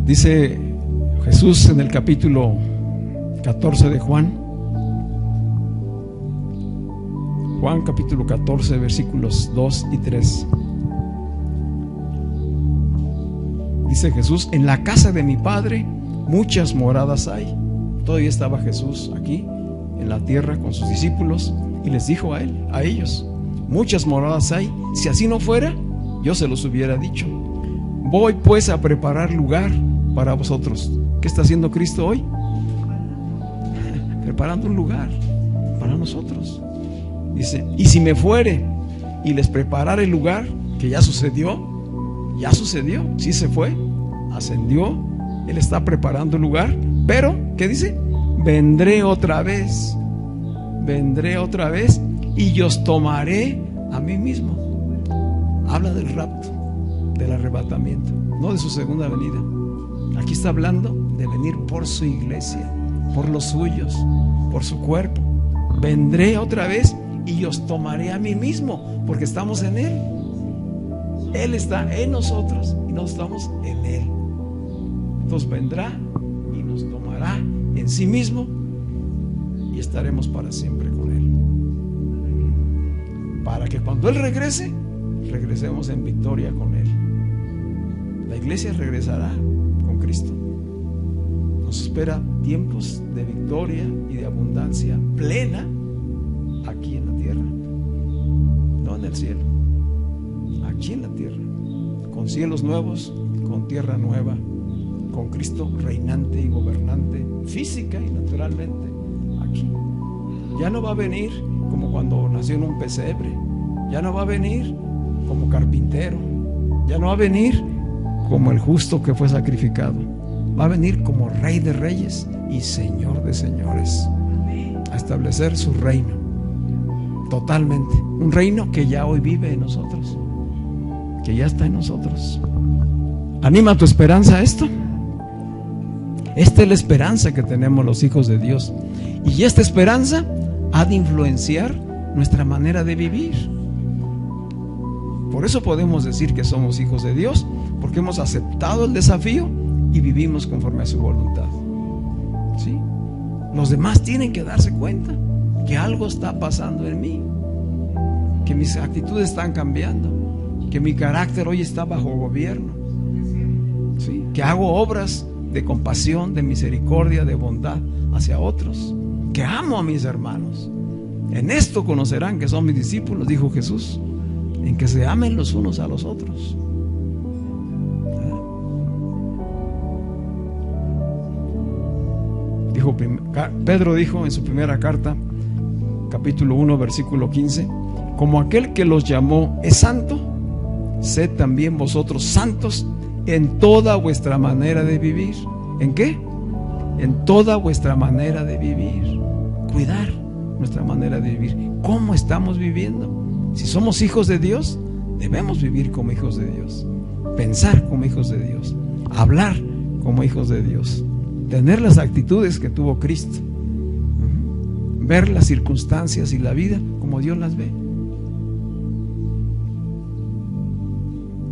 Dice Jesús en el capítulo 14 de Juan capítulo 14, versículos 2 y 3. Dice Jesús: en la casa de mi Padre muchas moradas hay. Todavía estaba Jesús aquí en la tierra con sus discípulos y les dijo a ellos: muchas moradas hay. Si así no fuera, yo se los hubiera dicho. Voy pues a preparar lugar para vosotros. ¿Qué está haciendo Cristo hoy? Preparando un lugar para nosotros. Dice: y si me fuere y les preparare el lugar, que ya sucedió, sí se fue, ascendió, Él está preparando el lugar, pero, ¿qué dice? Vendré otra vez y os tomaré a mí mismo. Habla del rapto, del arrebatamiento, no de su segunda venida. Aquí está hablando de venir por su iglesia, por los suyos, por su cuerpo. Vendré otra vez y os tomaré a mí mismo, porque estamos en Él. Él está en nosotros y nosotros estamos en Él. Entonces vendrá y nos tomará en sí mismo y estaremos para siempre con Él, para que cuando Él regrese, regresemos en victoria con Él. La iglesia regresará con Cristo. Nos espera tiempos de victoria y de abundancia plena aquí en la tierra, no en el cielo, aquí en la tierra, con cielos nuevos, con tierra nueva, con Cristo reinante y gobernante física y naturalmente aquí. Ya no va a venir como cuando nació en un pesebre, ya no va a venir como carpintero, ya no va a venir como el justo que fue sacrificado, va a venir como Rey de Reyes y Señor de Señores, a establecer su reino totalmente, un reino que ya hoy vive en nosotros, que ya está en nosotros. ¿Anima tu esperanza a esto? Esta es la esperanza que tenemos los hijos de Dios, y esta esperanza ha de influenciar nuestra manera de vivir. Por eso podemos decir que somos hijos de Dios, porque hemos aceptado el desafío y vivimos conforme a su voluntad. ¿Sí? Los demás tienen que darse cuenta que algo está pasando en mí, que mis actitudes están cambiando, que mi carácter hoy está bajo gobierno, ¿sí? Que hago obras de compasión, de misericordia, de bondad hacia otros, que amo a mis hermanos. En esto conocerán que son mis discípulos, dijo Jesús, en que se amen los unos a los otros. Pedro dijo en su primera carta, capítulo 1, versículo 15: como aquel que los llamó es santo, sed también vosotros santos en toda vuestra manera de vivir. ¿En qué? En toda vuestra manera de vivir. Cuidar nuestra manera de vivir. ¿Cómo estamos viviendo? Si somos hijos de Dios, debemos vivir como hijos de Dios, pensar como hijos de Dios, hablar como hijos de Dios, tener las actitudes que tuvo Cristo, ver las circunstancias y la vida como Dios las ve.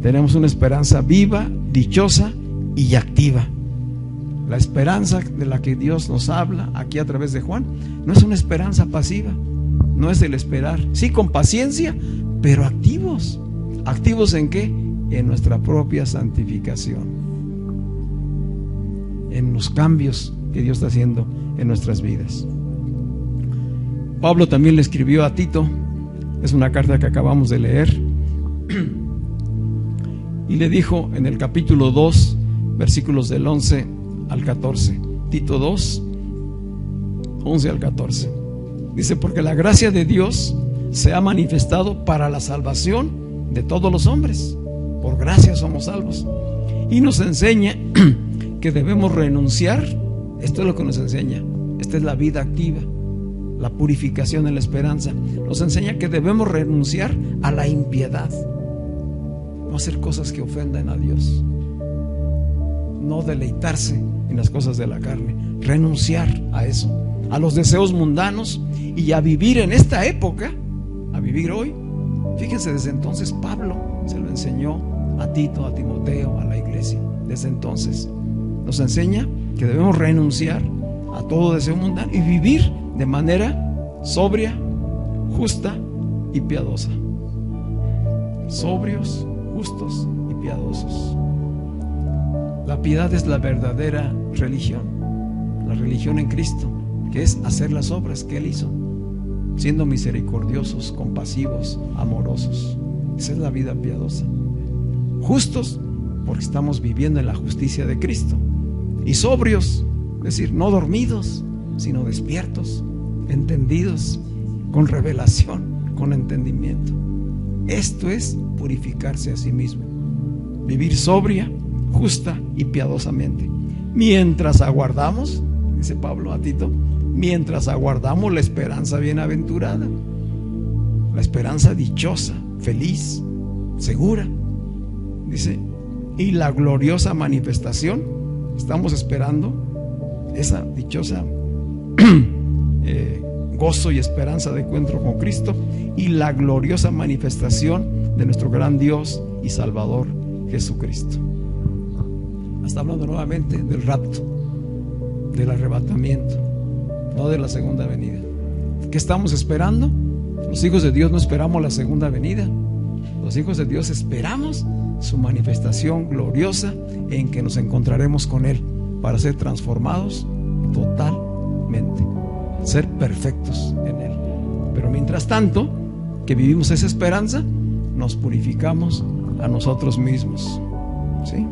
Tenemos una esperanza viva, dichosa y activa. La esperanza de la que Dios nos habla aquí a través de Juan no es una esperanza pasiva, no es el esperar, sí con paciencia, pero activos. ¿Activos en qué? En nuestra propia santificación, en los cambios que Dios está haciendo en nuestras vidas. Pablo también le escribió a Tito, es una carta que acabamos de leer, y le dijo en el capítulo 2, versículos del 11 al 14, Tito 2, 11 al 14, dice: porque la gracia de Dios se ha manifestado para la salvación de todos los hombres. Por gracia somos salvos. Y nos enseña que debemos renunciar. Esto es lo que nos enseña. Esta es la vida activa, la purificación en la esperanza. Nos enseña que debemos renunciar a la impiedad, no hacer cosas que ofendan a Dios, no deleitarse en las cosas de la carne, renunciar a eso, a los deseos mundanos, y a vivir en esta época, a vivir hoy. Fíjense, desde entonces Pablo se lo enseñó a Tito, a Timoteo, a la iglesia. Desde entonces nos enseña que debemos renunciar a todo deseo mundano y vivir de manera sobria, justa y piadosa. Sobrios, justos y piadosos. La piedad es la verdadera religión, la religión en Cristo, que es hacer las obras que Él hizo, siendo misericordiosos, compasivos, amorosos. Esa es la vida piadosa. Justos, porque estamos viviendo en la justicia de Cristo. Y sobrios, es decir, no dormidos, sino despiertos, entendidos, con revelación, con entendimiento. Esto es purificarse a sí mismo, vivir sobria, justa y piadosamente, mientras aguardamos, dice Pablo a Tito, mientras aguardamos la esperanza bienaventurada, la esperanza dichosa, feliz, segura, dice, y la gloriosa manifestación. Estamos esperando esa dichosa gozo y esperanza de encuentro con Cristo, y la gloriosa manifestación de nuestro gran Dios y Salvador Jesucristo. Está hablando nuevamente del rapto, del arrebatamiento, no de la segunda venida. ¿Qué estamos esperando? Los hijos de Dios no esperamos la segunda venida. Los hijos de Dios esperamos su manifestación gloriosa, en que nos encontraremos con Él para ser transformados totalmente, ser perfectos en Él. Pero mientras tanto que vivimos esa esperanza, nos purificamos a nosotros mismos, ¿sí?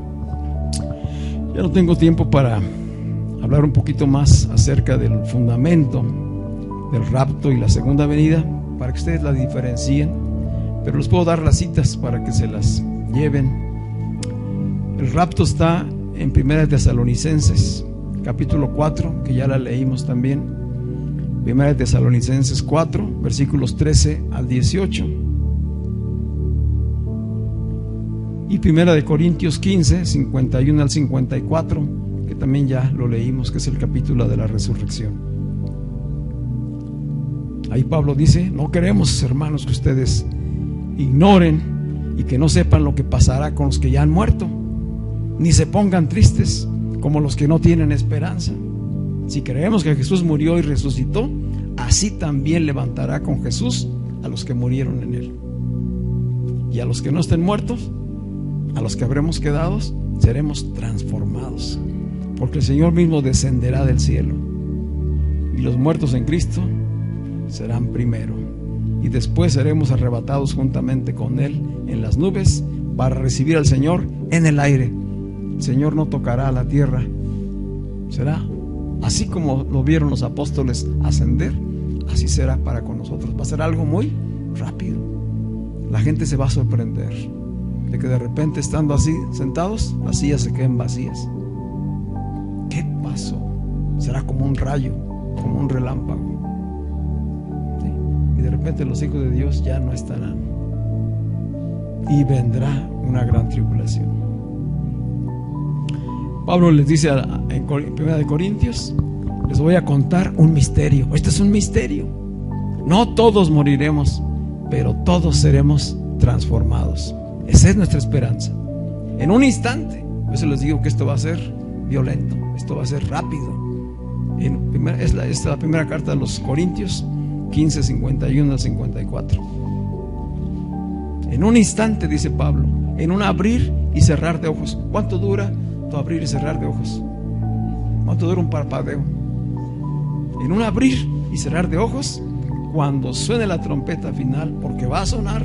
Ya no tengo tiempo para hablar un poquito más acerca del fundamento del rapto y la segunda venida, para que ustedes la diferencien, pero les puedo dar las citas para que se las lleven. El rapto está en 1 Tesalonicenses capítulo 4, que ya la leímos también. 1 Tesalonicenses 4, versículos 13 al 18. Y 1 Corintios 15, 51 al 54, que también ya lo leímos, que es el capítulo de la resurrección. Ahí Pablo dice: no queremos, hermanos, que ustedes ignoren y que no sepan lo que pasará con los que ya han muerto, ni se pongan tristes como los que no tienen esperanza. Si creemos que Jesús murió y resucitó, así también levantará con Jesús a los que murieron en Él. Y a los que no estén muertos, a los que habremos quedado, seremos transformados, porque el Señor mismo descenderá del cielo, y los muertos en Cristo serán primero, y después seremos arrebatados juntamente con Él en las nubes para recibir al Señor en el aire. El Señor no tocará a la tierra. Será así como lo vieron los apóstoles ascender, así será para con nosotros. Va a ser algo muy rápido. La gente se va a sorprender de que de repente, estando así sentados, las sillas se queden vacías. ¿Qué pasó? Será como un rayo, como un relámpago, ¿sí? Y de repente los hijos de Dios ya no estarán, y vendrá una gran tribulación. Pablo les dice en 1 Corintios: les voy a contar un misterio. Este es un misterio. No todos moriremos, pero todos seremos transformados. Esa es nuestra esperanza. En un instante. Por eso les digo que esto va a ser violento, esto va a ser rápido. Es la primera carta de los Corintios 15, 51 al 54. En un instante, dice Pablo, en un abrir y cerrar de ojos. ¿Cuánto dura tu abrir y cerrar de ojos? ¿Cuánto dura un parpadeo? En un abrir y cerrar de ojos, cuando suene la trompeta final, porque va a sonar,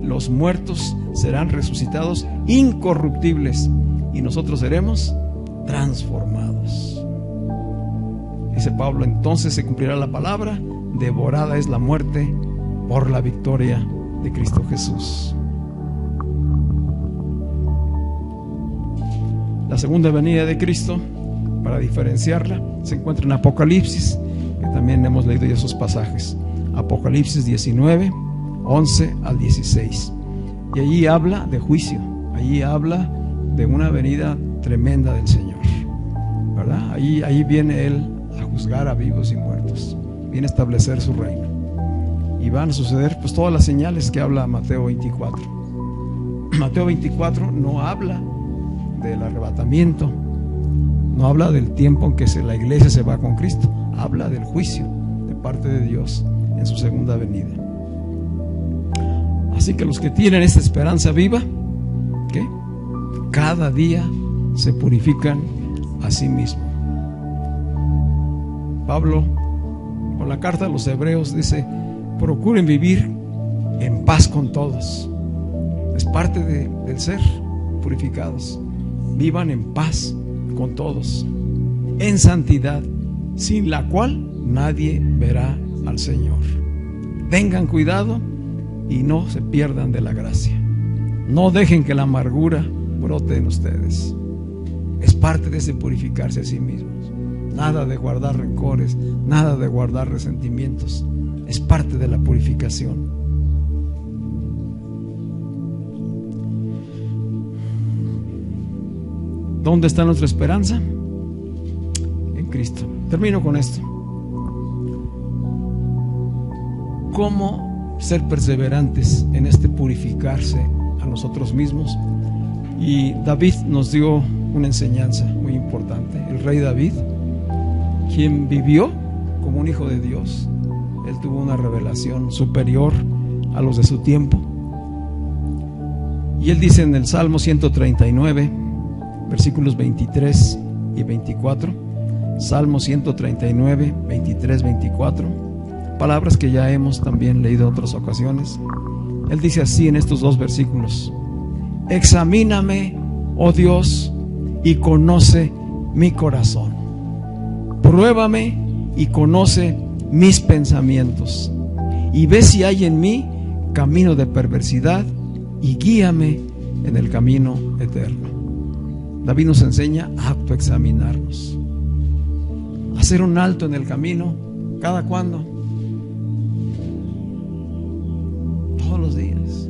los muertos serán resucitados incorruptibles y nosotros seremos transformados. Dice Pablo, entonces se cumplirá la palabra, devorada es la muerte por la victoria de Cristo Jesús. La segunda venida de Cristo, para diferenciarla, se encuentra en Apocalipsis, que también hemos leído ya esos pasajes. Apocalipsis 19, 11 al 16. Y allí habla de juicio, allí habla de una venida tremenda del Señor, ¿verdad? Ahí viene Él a juzgar a vivos y muertos, viene a establecer su reino. Y van a suceder pues todas las señales que habla Mateo 24. Mateo 24 no habla del arrebatamiento, no habla del tiempo en que la iglesia se va con Cristo, habla del juicio de parte de Dios en su segunda venida. Así que los que tienen esta esperanza viva, ¿qué? Cada día se purifican a sí mismos. Pablo, con la carta a los Hebreos, dice: procuren vivir en paz con todos. Es parte del ser purificados. Vivan en paz con todos, en santidad, sin la cual nadie verá al Señor. Tengan cuidado y no se pierdan de la gracia. No dejen que la amargura brote en ustedes. Es parte de ese purificarse a sí mismos. Nada de guardar rencores, nada de guardar resentimientos. Es parte de la purificación. ¿Dónde está nuestra esperanza? En Cristo. Termino con esto. ¿Cómo ser perseverantes en este purificarse a nosotros mismos? Y David nos dio una enseñanza muy importante. El rey David, quien vivió como un hijo de Dios, él tuvo una revelación superior a los de su tiempo. Y él dice en el Salmo 139, versículos 23 y 24, Salmo 139, 23, 24, palabras que ya hemos también leído en otras ocasiones. Él dice así en estos dos versículos: examíname, oh Dios, y conoce mi corazón. Pruébame y conoce mis pensamientos, y ve si hay en mí camino de perversidad, y guíame en el camino eterno. David nos enseña a autoexaminarnos, a hacer un alto en el camino. ¿Cada cuándo? Todos los días.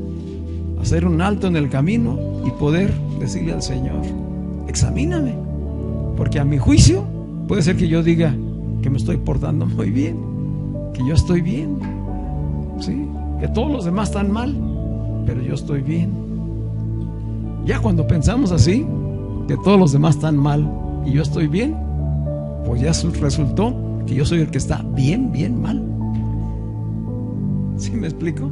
Hacer un alto en el camino y poder decirle al Señor: examíname, porque a mi juicio puede ser que yo diga que me estoy portando muy bien, que yo estoy bien, ¿sí? Que todos los demás están mal, pero yo estoy bien. Ya cuando pensamos así, que todos los demás están mal y yo estoy bien, pues ya resultó que yo soy el que está bien, bien mal. ¿Sí me explico?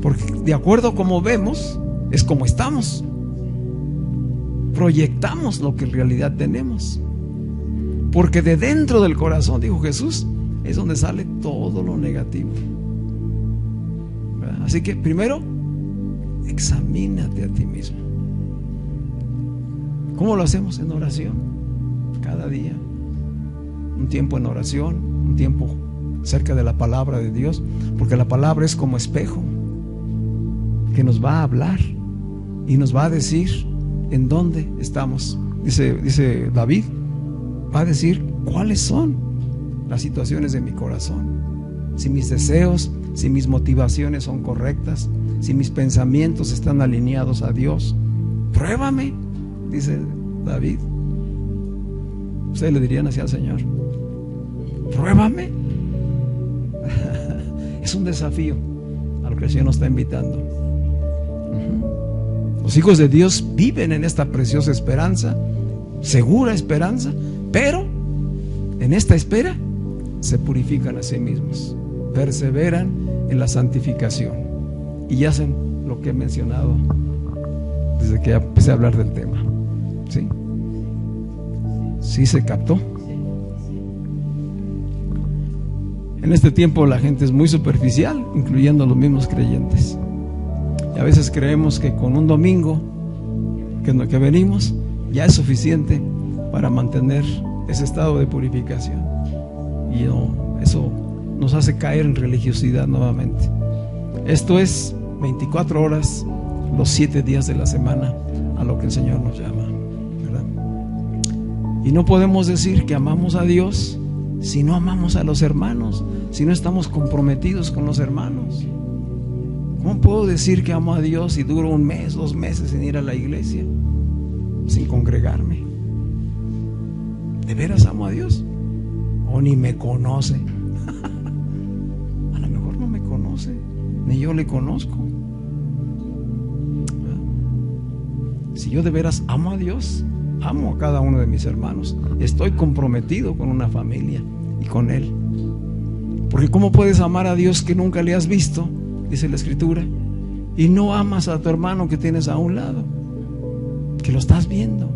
Porque de acuerdo a como vemos, es como estamos. Proyectamos lo que en realidad tenemos. Porque de dentro del corazón, dijo Jesús, es donde sale todo lo negativo. ¿Verdad? Así que primero, examínate a ti mismo. ¿Cómo lo hacemos? En oración, cada día. Un tiempo en oración, un tiempo cerca de la palabra de Dios, porque la palabra es como espejo que nos va a hablar y nos va a decir en dónde estamos. Dice David, va a decir cuáles son las situaciones de mi corazón, si mis deseos, si mis motivaciones son correctas, si mis pensamientos están alineados a Dios. Pruébame, dice David. Ustedes le dirían así al Señor: pruébame. Es un desafío a lo que el Señor nos está invitando. Los hijos de Dios viven en esta preciosa esperanza segura esperanza, pero en esta espera se purifican a sí mismos, perseveran en la santificación y hacen lo que he mencionado desde que empecé a hablar del tema. ¿Sí? ¿Sí se captó? En este tiempo la gente es muy superficial, incluyendo los mismos creyentes. Y a veces creemos que con un domingo que venimos ya es suficiente para mantener ese estado de purificación. Y eso nos hace caer en religiosidad nuevamente. Esto es 24 horas, los 7 días de la semana, a lo que el Señor nos llama, ¿verdad? Y no podemos decir que amamos a Dios si no amamos a los hermanos, si no estamos comprometidos con los hermanos. ¿Cómo puedo decir que amo a Dios si duro 1 mes, 2 meses sin ir a la iglesia, sin congregarme? ¿De veras amo a Dios? ¿O ni me conoce? A lo mejor no me conoce, ni yo le conozco. Si yo de veras amo a Dios, amo a cada uno de mis hermanos, estoy comprometido con una familia y con Él. Porque ¿cómo puedes amar a Dios que nunca le has visto? Dice la Escritura, y no amas a tu hermano que tienes a un lado, que lo estás viendo.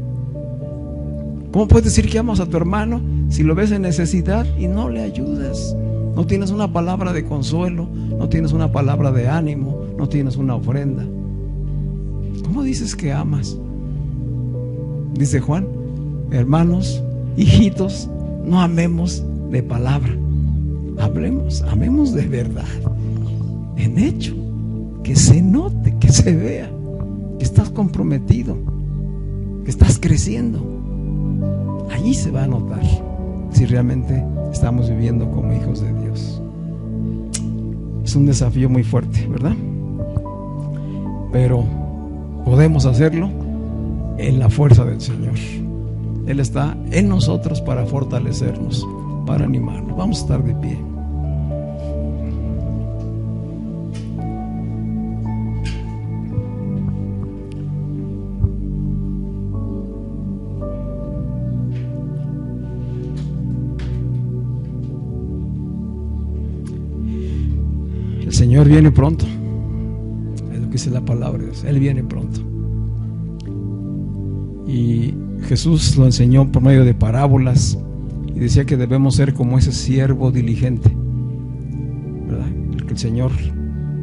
¿Cómo puedes decir que amas a tu hermano si lo ves en necesidad y no le ayudas? No tienes una palabra de consuelo, no tienes una palabra de ánimo, no tienes una ofrenda. ¿Cómo dices que amas? Dice Juan, hermanos, hijitos, no amemos de palabra, amemos de verdad, en hecho, que se note, que se vea que estás comprometido, que estás creciendo. Allí se va a notar si realmente estamos viviendo como hijos de Dios. Es un desafío muy fuerte, ¿verdad? Pero podemos hacerlo en la fuerza del Señor. Él está en nosotros para fortalecernos, para animarnos. Vamos a estar de pie. El Señor viene pronto. Es lo que dice la palabra de Dios. Él viene pronto. Y Jesús lo enseñó por medio de parábolas y decía que debemos ser como ese siervo diligente, ¿verdad? El que el Señor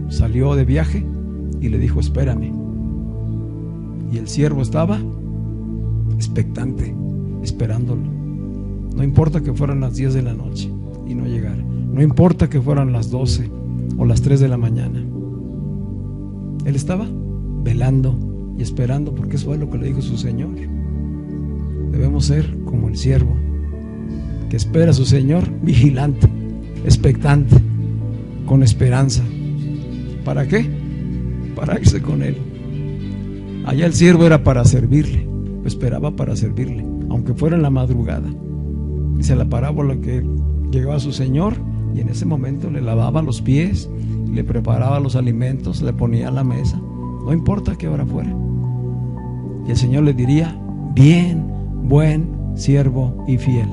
salió de viaje y le dijo, espérame. Y el siervo estaba expectante, esperándolo. No importa que fueran las 10 de la noche y no llegara. No importa que fueran las 12 o las 3 de la mañana. Él estaba velando y esperando, porque eso es lo que le dijo su Señor. Debemos ser como el siervo que espera a su Señor, vigilante, expectante, con esperanza. ¿Para qué? Para irse con Él. Allá el siervo era para servirle, esperaba para servirle, aunque fuera en la madrugada. Dice la parábola que llegaba a su Señor y en ese momento le lavaba los pies, le preparaba los alimentos, le ponía a la mesa, no importa qué hora fuera. Y el Señor le diría, bien, buen siervo y fiel.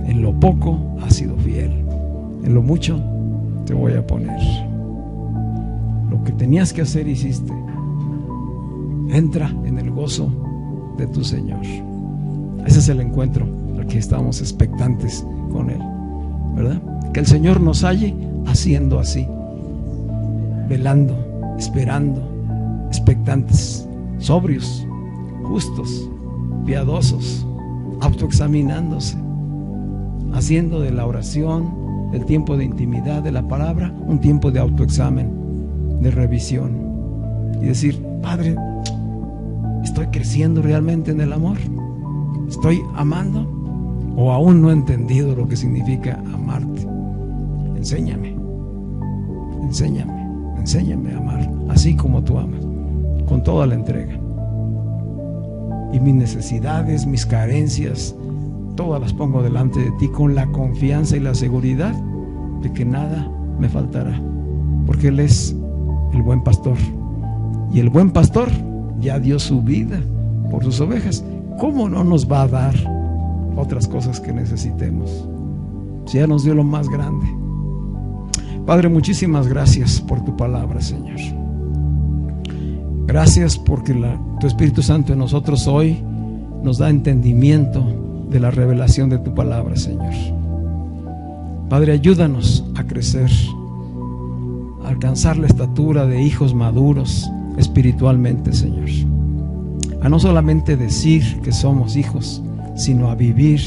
En lo poco has sido fiel, en lo mucho te voy a poner. Lo que tenías que hacer hiciste. Entra en el gozo de tu Señor. Ese es el encuentro al que estamos expectantes con Él, ¿verdad? Que el Señor nos halle haciendo así, velando, esperando, expectantes, sobrios, justos, piadosos, autoexaminándose, haciendo de la oración, del tiempo de intimidad, de la palabra, un tiempo de autoexamen, de revisión, y decir, Padre, ¿estoy creciendo realmente en el amor? ¿Estoy amando? ¿O aún no he entendido lo que significa amarte? Enséñame, enséñame a amar, así como tú amas, con toda la entrega. Y mis necesidades, mis carencias, todas las pongo delante de ti con la confianza y la seguridad de que nada me faltará, porque Él es el buen pastor, y el buen pastor ya dio su vida por sus ovejas, ¿cómo no nos va a dar otras cosas que necesitemos? Si ya nos dio lo más grande. Padre, muchísimas gracias por tu palabra, Señor. Gracias porque tu Espíritu Santo en nosotros hoy nos da entendimiento de la revelación de tu palabra, Señor. Padre, ayúdanos a crecer, a alcanzar la estatura de hijos maduros espiritualmente, Señor. A no solamente decir que somos hijos, sino a vivir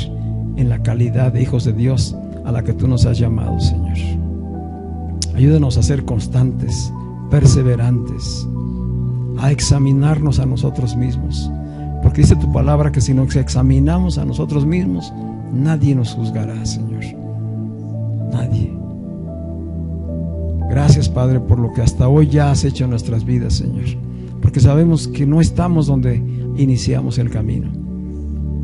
en la calidad de hijos de Dios a la que tú nos has llamado, Señor. Ayúdanos a ser constantes, perseverantes, a examinarnos a nosotros mismos, porque dice tu palabra que si nos examinamos a nosotros mismos, nadie nos juzgará, Señor. Nadie. Gracias, Padre, por lo que hasta hoy ya has hecho en nuestras vidas, Señor, porque sabemos que no estamos donde iniciamos el camino.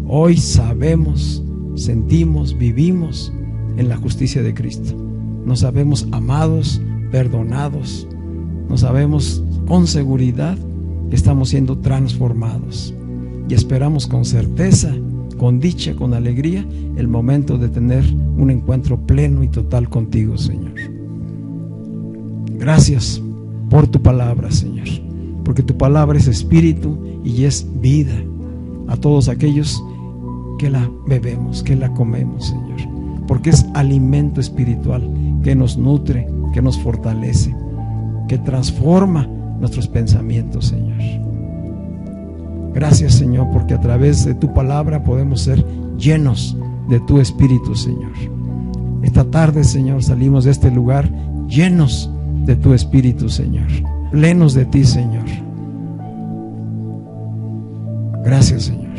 Hoy sabemos, sentimos, vivimos en la justicia de Cristo. Nos sabemos amados, perdonados, nos sabemos con seguridad que estamos siendo transformados y esperamos con certeza, con dicha, con alegría el momento de tener un encuentro pleno y total contigo, Señor. Gracias por tu palabra, Señor, porque tu palabra es espíritu y es vida a todos aquellos que la bebemos, que la comemos, Señor, porque es alimento espiritual que nos nutre, que nos fortalece, que transforma nuestros pensamientos, Señor. Gracias, Señor, porque a través de tu palabra podemos ser llenos de tu Espíritu, Señor. Esta tarde, Señor, salimos de este lugar llenos de tu Espíritu, Señor, plenos de ti, Señor. Gracias, Señor.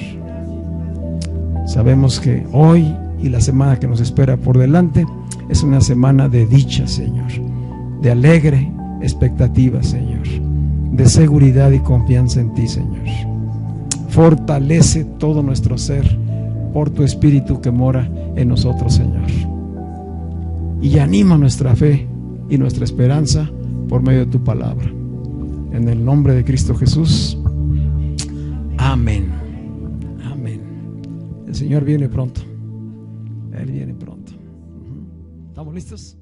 Sabemos que hoy y la semana que nos espera por delante es una semana de dicha, Señor, de alegre expectativa, Señor, de seguridad y confianza en ti, Señor. Fortalece todo nuestro ser por tu Espíritu que mora en nosotros, Señor, y anima nuestra fe y nuestra esperanza por medio de tu palabra. En el nombre de Cristo Jesús. Amén. Amén. El Señor viene pronto. Él viene pronto. ¿Estamos listos?